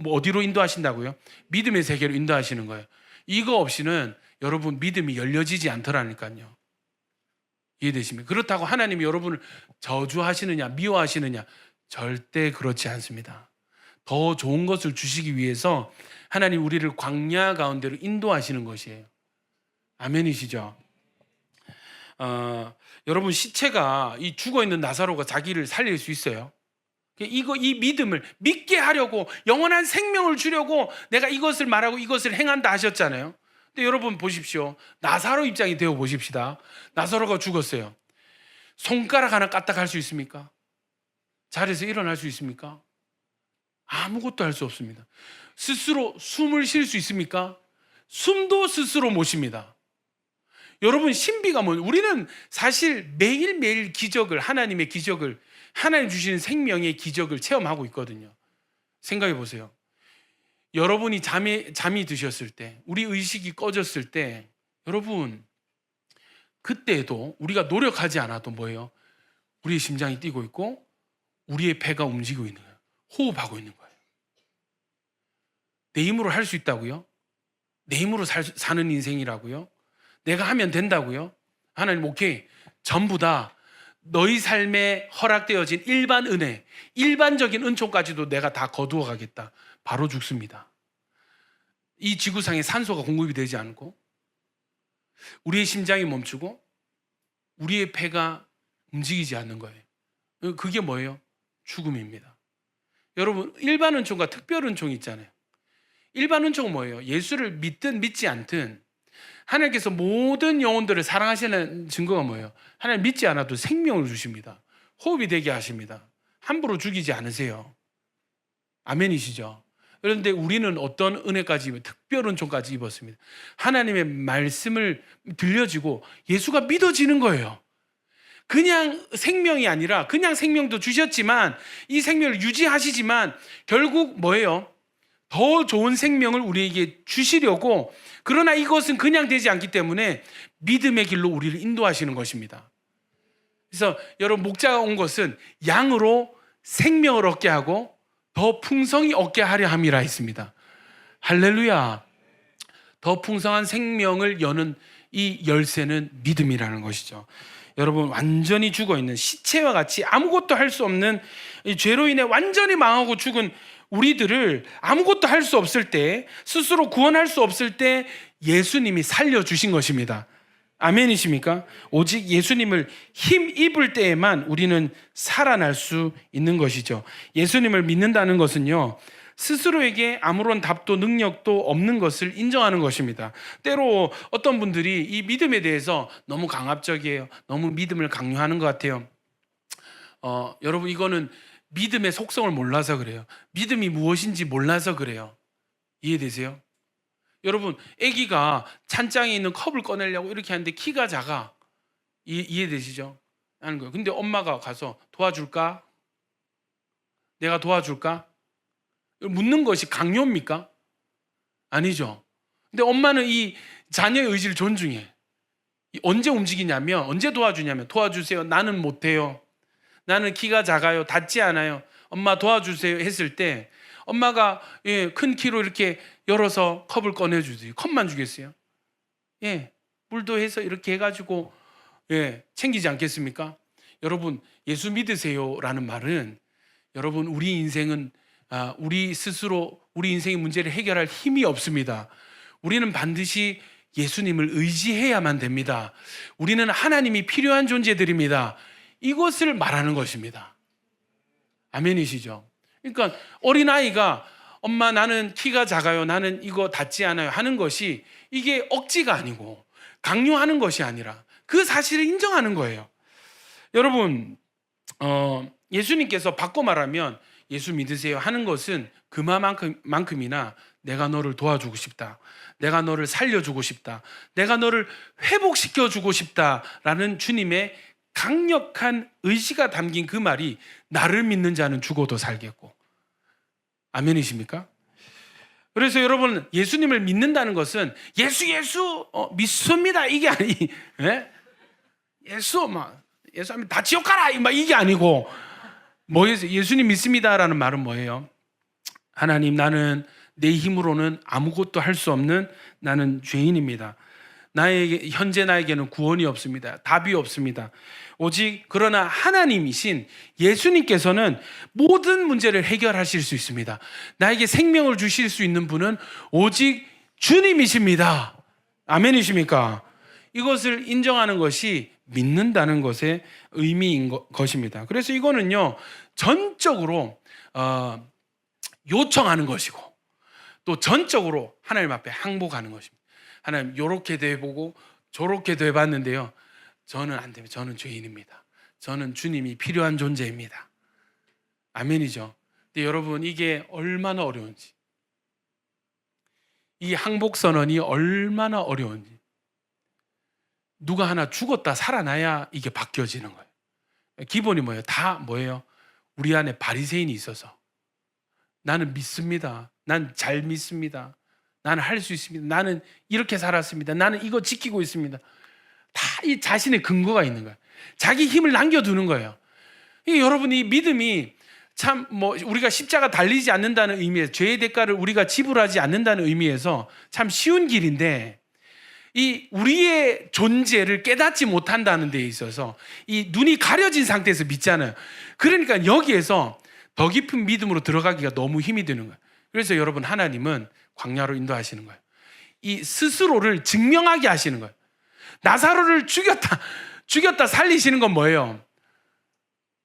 어디로 인도하신다고요? 믿음의 세계로 인도하시는 거예요. 이거 없이는 여러분 믿음이 열려지지 않더라니까요. 이해되십니까? 그렇다고 하나님이 여러분을 저주하시느냐, 미워하시느냐? 절대 그렇지 않습니다. 더 좋은 것을 주시기 위해서 하나님 우리를 광야 가운데로 인도하시는 것이에요. 아멘이시죠? 여러분 시체가, 이 죽어있는 나사로가 자기를 살릴 수 있어요? 이 믿음을 믿게 하려고, 영원한 생명을 주려고 내가 이것을 말하고 이것을 행한다 하셨잖아요. 근데 여러분 보십시오. 나사로 입장이 되어 보십시다. 나사로가 죽었어요. 손가락 하나 까딱할 수 있습니까? 자리에서 일어날 수 있습니까? 아무것도 할 수 없습니다. 스스로 숨을 쉴 수 있습니까? 숨도 스스로 못 쉽니다. 여러분 신비가 뭐예요? 우리는 사실 매일매일 기적을, 하나님의 기적을, 하나님 주시는 생명의 기적을 체험하고 있거든요. 생각해 보세요. 여러분이 잠이 드셨을 때, 우리 의식이 꺼졌을 때, 여러분 그때도 우리가 노력하지 않아도 뭐예요? 우리의 심장이 뛰고 있고 우리의 폐가 움직이고 있는 거예요. 호흡하고 있는 거예요. 내 힘으로 할 수 있다고요? 내 힘으로 사는 인생이라고요? 내가 하면 된다고요? 하나님 오케이, 전부 다 너희 삶에 허락되어진 일반 은혜, 일반적인 은총까지도 내가 다 거두어 가겠다. 바로 죽습니다. 이 지구상에 산소가 공급이 되지 않고 우리의 심장이 멈추고 우리의 폐가 움직이지 않는 거예요. 그게 뭐예요? 죽음입니다. 여러분 일반 은총과 특별 은총이 있잖아요. 일반 은총은 뭐예요? 예수를 믿든 믿지 않든 하나님께서 모든 영혼들을 사랑하시는 증거가 뭐예요? 하나님 믿지 않아도 생명을 주십니다. 호흡이 되게 하십니다. 함부로 죽이지 않으세요. 아멘이시죠? 그런데 우리는 어떤 은혜까지, 특별 은총까지 입었습니다. 하나님의 말씀을 들려지고 예수가 믿어지는 거예요. 그냥 생명이 아니라, 그냥 생명도 주셨지만 이 생명을 유지하시지만 결국 뭐예요? 더 좋은 생명을 우리에게 주시려고, 그러나 이것은 그냥 되지 않기 때문에 믿음의 길로 우리를 인도하시는 것입니다. 그래서 여러분 목자가 온 것은 양으로 생명을 얻게 하고 더 풍성히 얻게 하려 함이라 했습니다. 할렐루야. 더 풍성한 생명을 여는 이 열쇠는 믿음이라는 것이죠. 여러분 완전히 죽어있는 시체와 같이 아무것도 할 수 없는, 죄로 인해 완전히 망하고 죽은 우리들을 아무것도 할 수 없을 때, 스스로 구원할 수 없을 때 예수님이 살려주신 것입니다. 아멘이십니까? 오직 예수님을 힘입을 때에만 우리는 살아날 수 있는 것이죠. 예수님을 믿는다는 것은요, 스스로에게 아무런 답도 능력도 없는 것을 인정하는 것입니다. 때로 어떤 분들이 이 믿음에 대해서 너무 강압적이에요. 너무 믿음을 강요하는 것 같아요. 여러분 이거는 믿음의 속성을 몰라서 그래요. 믿음이 무엇인지 몰라서 그래요. 이해되세요? 여러분 아기가 찬장에 있는 컵을 꺼내려고 이렇게 하는데 키가 작아. 이해되시죠? 하는 거예요. 근데 엄마가 가서 도와줄까? 내가 도와줄까? 묻는 것이 강요입니까? 아니죠. 근데 엄마는 이 자녀의 의지를 존중해. 언제 움직이냐면, 언제 도와주냐면, 도와주세요. 나는 못해요. 나는 키가 작아요. 닿지 않아요. 엄마 도와주세요 했을 때 엄마가 큰 키로 이렇게 열어서 컵을 꺼내주세요. 컵만 주겠어요? 물도 해서 이렇게 해가지고 챙기지 않겠습니까? 여러분, 예수 믿으세요라는 말은 여러분, 우리 인생은 우리 스스로 우리 인생의 문제를 해결할 힘이 없습니다. 우리는 반드시 예수님을 의지해야만 됩니다. 우리는 하나님이 필요한 존재들입니다. 이것을 말하는 것입니다. 아멘이시죠? 그러니까 어린아이가 엄마 나는 키가 작아요, 나는 이거 닿지 않아요 하는 것이 이게 억지가 아니고 강요하는 것이 아니라 그 사실을 인정하는 거예요. 여러분, 예수님께서 바꿔 말하면 예수 믿으세요 하는 것은 그만큼이나 내가 너를 도와주고 싶다, 내가 너를 살려주고 싶다, 내가 너를 회복시켜주고 싶다라는 주님의 강력한 의지가 담긴 그 말이 나를 믿는 자는 죽어도 살겠고. 아멘이십니까? 그래서 여러분, 예수님을 믿는다는 것은 예수 믿습니다 이게 아니, 예수 하면 다 지옥 가라 이게 아니고, 예수님 믿습니다라는 말은 뭐예요? 하나님, 나는 내 힘으로는 아무것도 할 수 없는 나는 죄인입니다. 현재 나에게는 구원이 없습니다. 답이 없습니다. 오직 그러나 하나님이신 예수님께서는 모든 문제를 해결하실 수 있습니다. 나에게 생명을 주실 수 있는 분은 오직 주님이십니다. 아멘이십니까? 이것을 인정하는 것이 믿는다는 것의 의미인 것입니다. 그래서 이거는요, 전적으로 요청하는 것이고 또 전적으로 하나님 앞에 항복하는 것입니다. 하나님, 요렇게도 해보고 저렇게도 해봤는데요, 저는 안 됩니다. 저는 죄인입니다. 저는 주님이 필요한 존재입니다. 아멘이죠. 근데 여러분, 이게 얼마나 어려운지, 이 항복선언이 얼마나 어려운지, 누가 하나 죽었다 살아나야 이게 바뀌어지는 거예요. 기본이 뭐예요? 다 뭐예요? 우리 안에 바리새인이 있어서 나는 믿습니다, 난 잘 믿습니다, 나는 할 수 있습니다, 나는 이렇게 살았습니다, 나는 이거 지키고 있습니다. 다 이 자신의 근거가 있는 거예요. 자기 힘을 남겨두는 거예요. 여러분, 이 믿음이 참 우리가 십자가 달리지 않는다는 의미에서, 죄의 대가를 우리가 지불하지 않는다는 의미에서 참 쉬운 길인데, 이 우리의 존재를 깨닫지 못한다는 데 있어서 이 눈이 가려진 상태에서 믿잖아요. 그러니까 여기에서 더 깊은 믿음으로 들어가기가 너무 힘이 드는 거예요. 그래서 여러분, 하나님은 광야로 인도하시는 거예요. 이 스스로를 증명하게 하시는 거예요. 나사로를 죽였다 살리시는 건 뭐예요?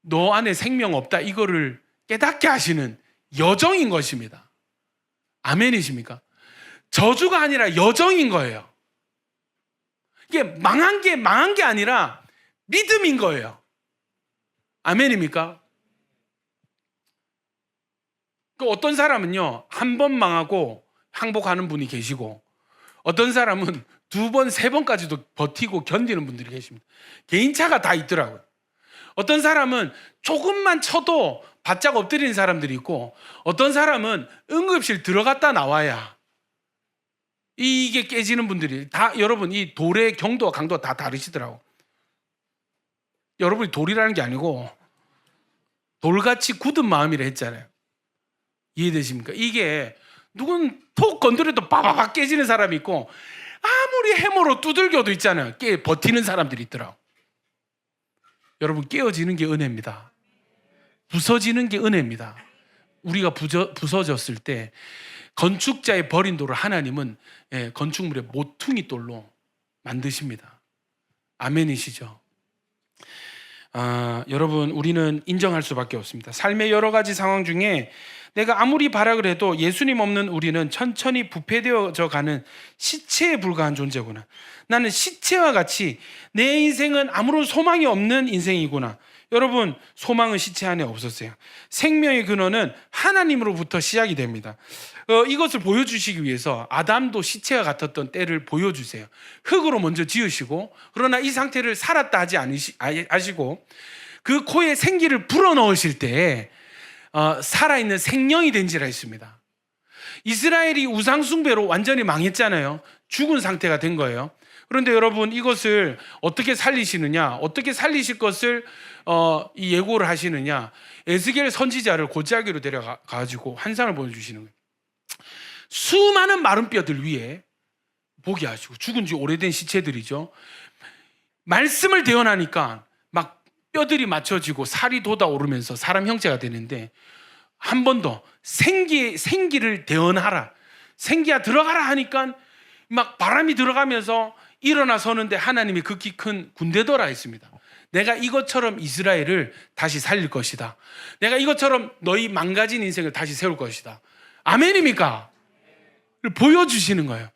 너 안에 생명 없다, 이거를 깨닫게 하시는 여정인 것입니다. 아멘이십니까? 저주가 아니라 여정인 거예요. 이게 망한 게 아니라 믿음인 거예요. 아멘입니까? 어떤 사람은요, 한 번 망하고 항복하는 분이 계시고, 어떤 사람은 두 번, 세 번까지도 버티고 견디는 분들이 계십니다. 개인차가 다 있더라고요. 어떤 사람은 조금만 쳐도 바짝 엎드리는 사람들이 있고, 어떤 사람은 응급실 들어갔다 나와야 이게 깨지는 분들이 다, 여러분, 이 돌의 경도와 강도가 다 다르시더라고. 여러분이 돌이라는 게 아니고 돌같이 굳은 마음이라 했잖아요. 이해되십니까? 이게 누군 톡 건드려도 빠바박 깨지는 사람이 있고, 아무리 해머로 두들겨도 있잖아요, 버티는 사람들이 있더라고. 여러분, 깨어지는 게 은혜입니다. 부서지는 게 은혜입니다. 우리가 부서졌을 때 건축자의 버린 돌을 하나님은 건축물의 모퉁이 돌로 만드십니다. 아멘이시죠? 여러분, 우리는 인정할 수밖에 없습니다. 삶의 여러 가지 상황 중에 내가 아무리 발악을 해도 예수님 없는 우리는 천천히 부패되어져 가는 시체에 불과한 존재구나. 나는 시체와 같이 내 인생은 아무런 소망이 없는 인생이구나. 여러분, 소망은 시체 안에 없었어요. 생명의 근원은 하나님으로부터 시작이 됩니다. 이것을 보여주시기 위해서 아담도 시체와 같았던 때를 보여주세요. 흙으로 먼저 지으시고, 그러나 이 상태를 살았다 하지 아시고 그 코에 생기를 불어넣으실 때 살아있는 생명이 된지라 했습니다. 이스라엘이 우상숭배로 완전히 망했잖아요. 죽은 상태가 된 거예요. 그런데 여러분, 이것을 어떻게 살리시느냐, 어떻게 살리실 것을 이 예고를 하시느냐, 에스겔 선지자를 골짜기로 데려가가지고 환상을 보여주시는 거예요. 수많은 마른 뼈들 위에 보게 하시고, 죽은 지 오래된 시체들이죠. 말씀을 대언하니까 막 뼈들이 맞춰지고 살이 돋아오르면서 사람 형체가 되는데, 한 번 더 생기를 대언하라, 생기야 들어가라 하니까 막 바람이 들어가면서 일어나 서는데 하나님이 극히 큰 군대더라 했습니다. 내가 이것처럼 이스라엘을 다시 살릴 것이다. 내가 이것처럼 너희 망가진 인생을 다시 세울 것이다. 아멘입니까? 보여주시는 거예요.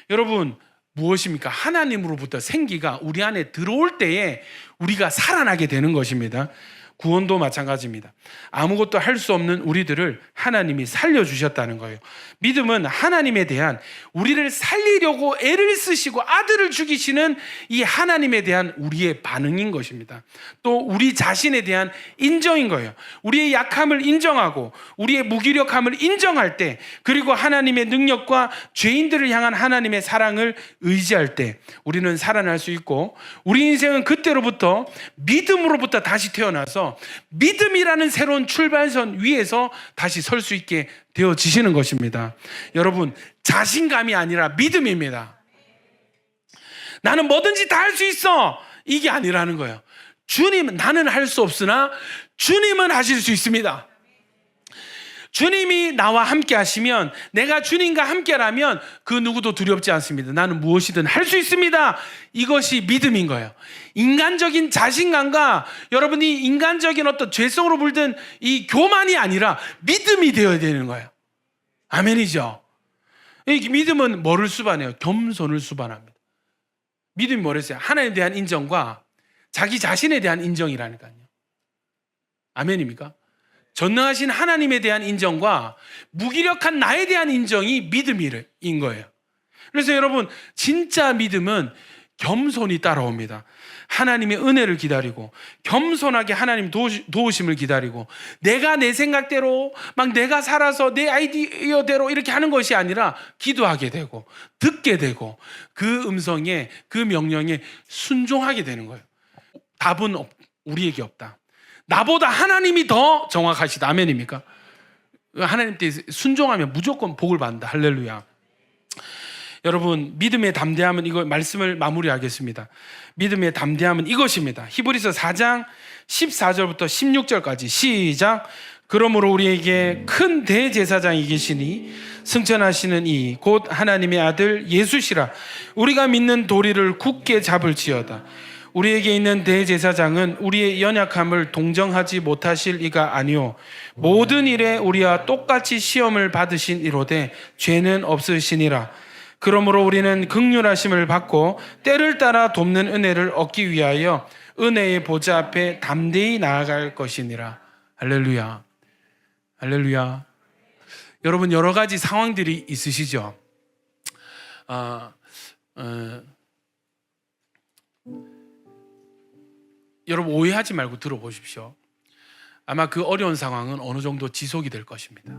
여러분, 무엇입니까? 하나님으로부터 생기가 우리 안에 들어올 때에 우리가 살아나게 되는 것입니다. 구원도 마찬가지입니다. 아무것도 할 수 없는 우리들을 하나님이 살려주셨다는 거예요. 믿음은 하나님에 대한, 우리를 살리려고 애를 쓰시고 아들을 죽이시는 이 하나님에 대한 우리의 반응인 것입니다. 또 우리 자신에 대한 인정인 거예요. 우리의 약함을 인정하고 우리의 무기력함을 인정할 때, 그리고 하나님의 능력과 죄인들을 향한 하나님의 사랑을 의지할 때 우리는 살아날 수 있고, 우리 인생은 그때로부터 믿음으로부터 다시 태어나서 믿음이라는 새로운 출발선 위에서 다시 설 수 있게 되어지시는 것입니다. 여러분, 자신감이 아니라 믿음입니다. 나는 뭐든지 다 할 수 있어, 이게 아니라는 거예요. 주님, 나는 할 수 없으나 주님은 하실 수 있습니다. 주님이 나와 함께 하시면, 내가 주님과 함께라면 그 누구도 두렵지 않습니다. 나는 무엇이든 할 수 있습니다. 이것이 믿음인 거예요. 인간적인 자신감과 여러분이 인간적인 어떤 죄성으로 물든 이 교만이 아니라 믿음이 되어야 되는 거예요. 아멘이죠. 이 믿음은 뭐를 수반해요? 겸손을 수반합니다. 믿음이 뭐랬어요? 하나님에 대한 인정과 자기 자신에 대한 인정이라니까요. 아멘입니까? 전능하신 하나님에 대한 인정과 무기력한 나에 대한 인정이 믿음인 거예요. 그래서 여러분, 진짜 믿음은 겸손이 따라옵니다. 하나님의 은혜를 기다리고 겸손하게 하나님 도우심을 기다리고, 내가 내 생각대로 막 내가 살아서 내 아이디어대로 이렇게 하는 것이 아니라 기도하게 되고 듣게 되고 그 음성에, 그 명령에 순종하게 되는 거예요. 답은 우리에게 없다. 나보다 하나님이 더 정확하시다. 아멘입니까? 하나님께 순종하면 무조건 복을 받는다. 할렐루야. 여러분, 믿음의 담대함은, 이거 말씀을 마무리하겠습니다. 믿음의 담대함은 이것입니다. 히브리서 4장 14절부터 16절까지 시작. 그러므로 우리에게 큰 대제사장이 계시니 승천하시는 이 곧 하나님의 아들 예수시라. 우리가 믿는 도리를 굳게 잡을지어다. 우리에게 있는 대제사장은 우리의 연약함을 동정하지 못하실 이가 아니오 모든 일에 우리와 똑같이 시험을 받으신 이로되 죄는 없으시니라. 그러므로 우리는 긍휼하심을 받고 때를 따라 돕는 은혜를 얻기 위하여 은혜의 보좌 앞에 담대히 나아갈 것이니라. 할렐루야. 할렐루야. 여러분, 여러 가지 상황들이 있으시죠? 여러분, 오해하지 말고 들어보십시오. 아마 그 어려운 상황은 어느 정도 지속이 될 것입니다.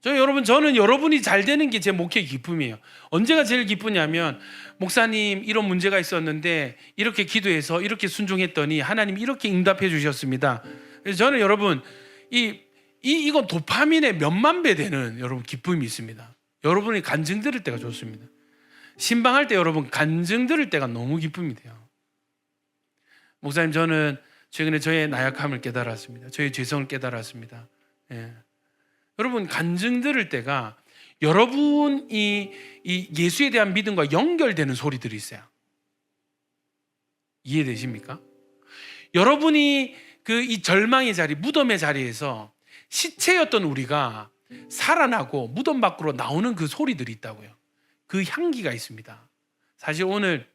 저는 여러분이 잘 되는 게 제 목회의 기쁨이에요. 언제가 제일 기쁘냐면, 목사님 이런 문제가 있었는데 이렇게 기도해서 이렇게 순종했더니 하나님 이렇게 응답해 주셨습니다. 그래서 저는 여러분, 이건 도파민의 몇만 배 되는 여러분 기쁨이 있습니다. 여러분이 간증 들을 때가 좋습니다. 신방할 때 여러분 간증 들을 때가 너무 기쁨이 돼요. 목사님, 저는 최근에 저의 나약함을 깨달았습니다. 저의 죄성을 깨달았습니다. 예. 여러분, 간증 들을 때가 여러분이 이 예수에 대한 믿음과 연결되는 소리들이 있어요. 이해되십니까? 여러분이 이 절망의 자리, 무덤의 자리에서 시체였던 우리가 살아나고 무덤 밖으로 나오는 그 소리들이 있다고요. 그 향기가 있습니다. 사실 오늘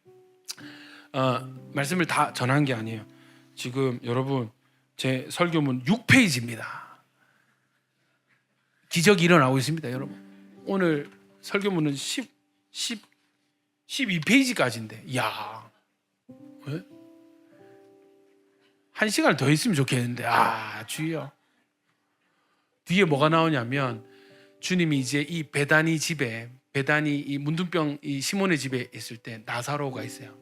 말씀을 다 전한 게 아니에요. 지금 여러분, 제 설교문 6페이지입니다. 기적이 일어나고 있습니다. 여러분, 오늘 설교문은 12페이지까지인데 이야, 왜? 1시간을 더 있으면 좋겠는데, 주여. 뒤에 뭐가 나오냐면, 주님이 이제 이 베다니 집에, 베다니 이 문둥병 이 시몬의 집에 있을 때 나사로가 있어요.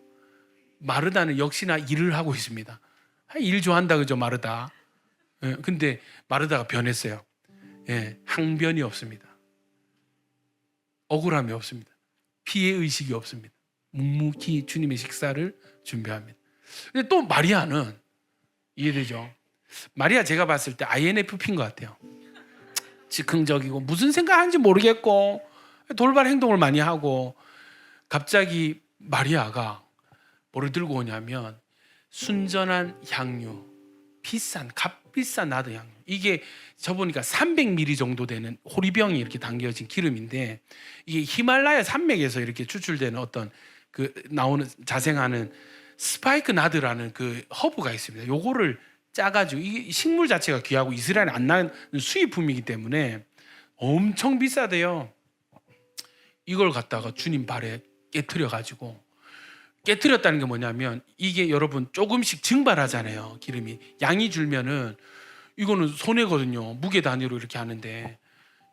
마르다는 역시나 일을 하고 있습니다. 일 좋아한다, 그죠, 마르다. 예, 근데 마르다가 변했어요. 예, 항변이 없습니다. 억울함이 없습니다. 피해 의식이 없습니다. 묵묵히 주님의 식사를 준비합니다. 근데 또 마리아는 이해되죠? 마리아 제가 봤을 때 INFP인 것 같아요. 즉흥적이고 무슨 생각하는지 모르겠고 돌발 행동을 많이 하고, 갑자기 마리아가 뭐를 들고 오냐면 순전한 향유, 비싼 값비싼 나드 향유. 이게 저 보니까 300ml 정도 되는 호리병이 이렇게 담겨진 기름인데, 이게 히말라야 산맥에서 이렇게 추출되는 어떤 그 나오는 자생하는 스파이크 나드라는 그 허브가 있습니다. 요거를 짜가지고, 이 식물 자체가 귀하고 이스라엘에 안 나는 수입품이기 때문에 엄청 비싸대요. 이걸 갖다가 주님 발에 깨트려 가지고, 깨트렸다는 게 뭐냐면 이게 여러분 조금씩 증발하잖아요. 기름이 양이 줄면은 이거는 손해거든요. 무게 단위로 이렇게 하는데,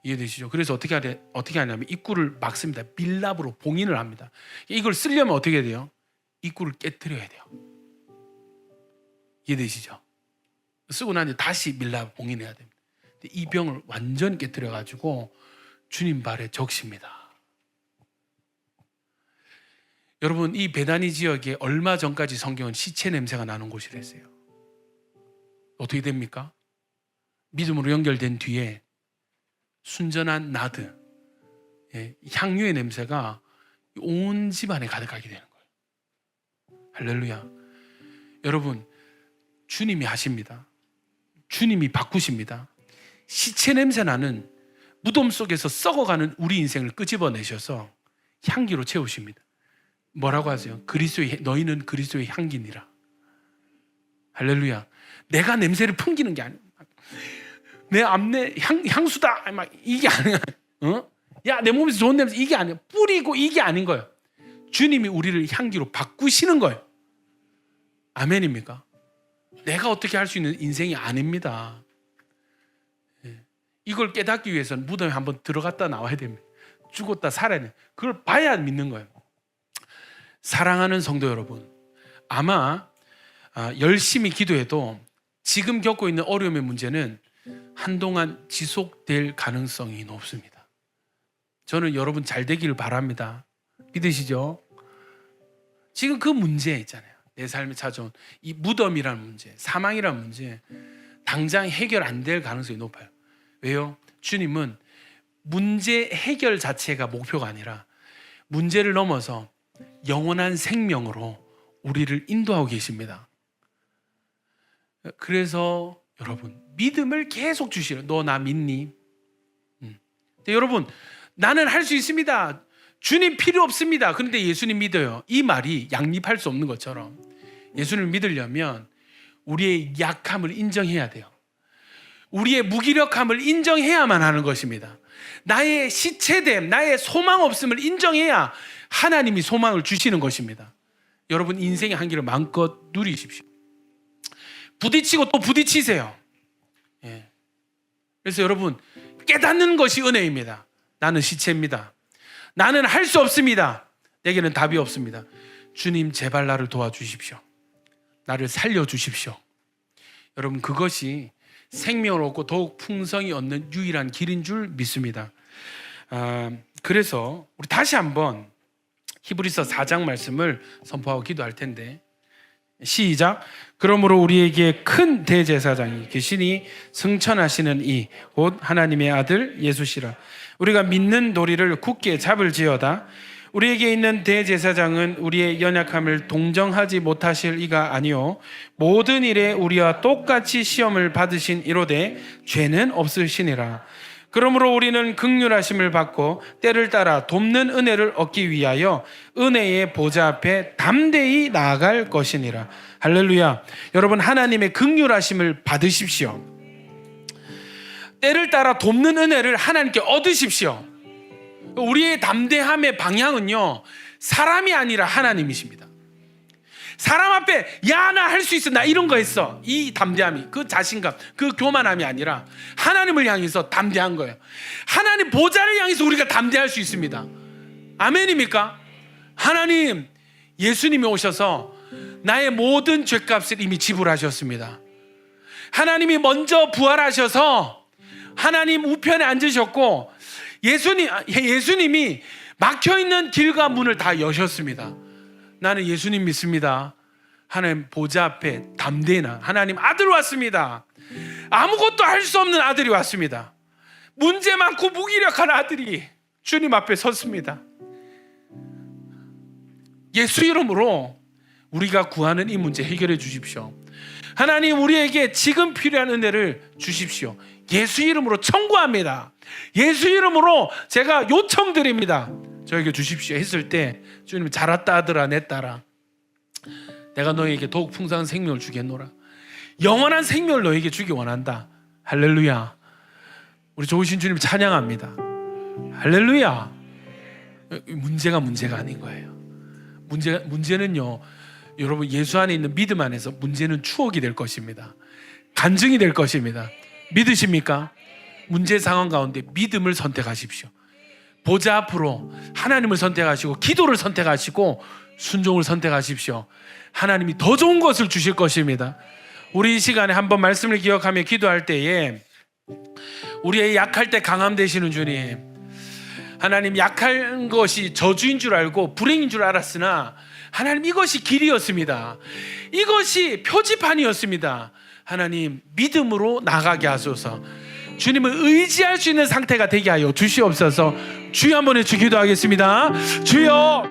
이해되시죠? 그래서 어떻게 하냐면 입구를 막습니다. 밀랍으로 봉인을 합니다. 이걸 쓰려면 어떻게 해야 돼요? 입구를 깨트려야 돼요. 이해되시죠? 쓰고 나니 다시 밀랍 봉인해야 됩니다. 이 병을 완전히 깨트려 가지고 주님 발에 적십니다. 여러분, 이 베다니 지역에 얼마 전까지 성경은 시체 냄새가 나는 곳이랬어요. 어떻게 됩니까? 믿음으로 연결된 뒤에 순전한 나드, 향유의 냄새가 온 집안에 가득하게 되는 거예요. 할렐루야. 여러분, 주님이 하십니다. 주님이 바꾸십니다. 시체 냄새 나는 무덤 속에서 썩어가는 우리 인생을 끄집어내셔서 향기로 채우십니다. 뭐라고 하세요? 너희는 그리스도의 향기니라. 할렐루야. 내가 냄새를 풍기는 게 아니야. 내 앞내 향수다. 막 이게 아니야. 야, 내 몸에서 좋은 냄새, 이게 아니야. 뿌리고 이게 아닌 거예요. 주님이 우리를 향기로 바꾸시는 거예요. 아멘입니까? 내가 어떻게 할 수 있는 인생이 아닙니다. 이걸 깨닫기 위해서는 무덤에 한번 들어갔다 나와야 됩니다. 죽었다 살아야 돼. 그걸 봐야 믿는 거예요. 사랑하는 성도 여러분, 아마 열심히 기도해도 지금 겪고 있는 어려움의 문제는 한동안 지속될 가능성이 높습니다. 저는 여러분 잘 되기를 바랍니다. 믿으시죠? 지금 그 문제 있잖아요. 내 삶에 찾아온 이 무덤이라는 문제, 사망이라는 문제, 당장 해결 안 될 가능성이 높아요. 왜요? 주님은 문제 해결 자체가 목표가 아니라 문제를 넘어서 영원한 생명으로 우리를 인도하고 계십니다. 그래서 여러분, 믿음을 계속 주시는, 너 나 믿니? 여러분, 나는 할 수 있습니다. 주님 필요 없습니다. 그런데 예수님 믿어요. 이 말이 양립할 수 없는 것처럼 예수님을 믿으려면 우리의 약함을 인정해야 돼요. 우리의 무기력함을 인정해야만 하는 것입니다. 나의 시체됨, 나의 소망 없음을 인정해야 하나님이 소망을 주시는 것입니다. 여러분, 인생의 한기를 마음껏 누리십시오. 부딪히고 또 부딪히세요. 그래서 여러분, 깨닫는 것이 은혜입니다. 나는 시체입니다. 나는 할 수 없습니다. 내게는 답이 없습니다. 주님, 제발 나를 도와주십시오. 나를 살려주십시오. 여러분, 그것이 생명을 얻고 더욱 풍성히 얻는 유일한 길인 줄 믿습니다. 그래서 우리 다시 한번 히브리서 4장 말씀을 선포하고 기도할 텐데, 시작. 그러므로 우리에게 큰 대제사장이 계시니 승천하시는 이 곧 하나님의 아들 예수시라. 우리가 믿는 도리를 굳게 잡을지어다. 우리에게 있는 대제사장은 우리의 연약함을 동정하지 못하실 이가 아니요 모든 일에 우리와 똑같이 시험을 받으신 이로되 죄는 없으시니라. 그러므로 우리는 긍휼하심을 받고 때를 따라 돕는 은혜를 얻기 위하여 은혜의 보좌 앞에 담대히 나아갈 것이니라. 할렐루야. 여러분, 하나님의 긍휼하심을 받으십시오. 때를 따라 돕는 은혜를 하나님께 얻으십시오. 우리의 담대함의 방향은요, 사람이 아니라 하나님이십니다. 사람 앞에 야, 나 할 수 있어, 나 이런 거 했어, 이 담대함이, 그 자신감, 그 교만함이 아니라 하나님을 향해서 담대한 거예요. 하나님 보좌를 향해서 우리가 담대할 수 있습니다. 아멘입니까? 하나님, 예수님이 오셔서 나의 모든 죄값을 이미 지불하셨습니다. 하나님이 먼저 부활하셔서 하나님 우편에 앉으셨고 예수님이 막혀있는 길과 문을 다 여셨습니다. 나는 예수님 믿습니다. 하나님 보좌 앞에 담대나 하나님 아들 왔습니다. 아무것도 할 수 없는 아들이 왔습니다. 문제 많고 무기력한 아들이 주님 앞에 섰습니다. 예수 이름으로 우리가 구하는 이 문제 해결해 주십시오. 하나님 우리에게 지금 필요한 은혜를 주십시오. 예수 이름으로 청구합니다. 예수 이름으로 제가 요청드립니다. 저에게 주십시오 했을 때 주님 잘 왔다 아들아 내 딸아, 내가 너에게 더욱 풍성한 생명을 주겠노라. 영원한 생명을 너에게 주기 원한다. 할렐루야. 우리 좋으신 주님 찬양합니다. 할렐루야. 문제가 아닌 거예요. 문제는요, 여러분 예수 안에 있는 믿음 안에서 문제는 추억이 될 것입니다. 간증이 될 것입니다. 믿으십니까? 문제 상황 가운데 믿음을 선택하십시오. 보좌 앞으로 하나님을 선택하시고 기도를 선택하시고 순종을 선택하십시오. 하나님이 더 좋은 것을 주실 것입니다. 우리 이 시간에 한번 말씀을 기억하며 기도할 때에 우리의 약할 때 강함 되시는 주님, 하나님 약한 것이 저주인 줄 알고 불행인 줄 알았으나 하나님 이것이 길이었습니다. 이것이 표지판이었습니다. 하나님 믿음으로 나가게 하소서. 주님을 의지할 수 있는 상태가 되게 하여 주시옵소서. 주여 한번 해주 기도하겠습니다. 주여.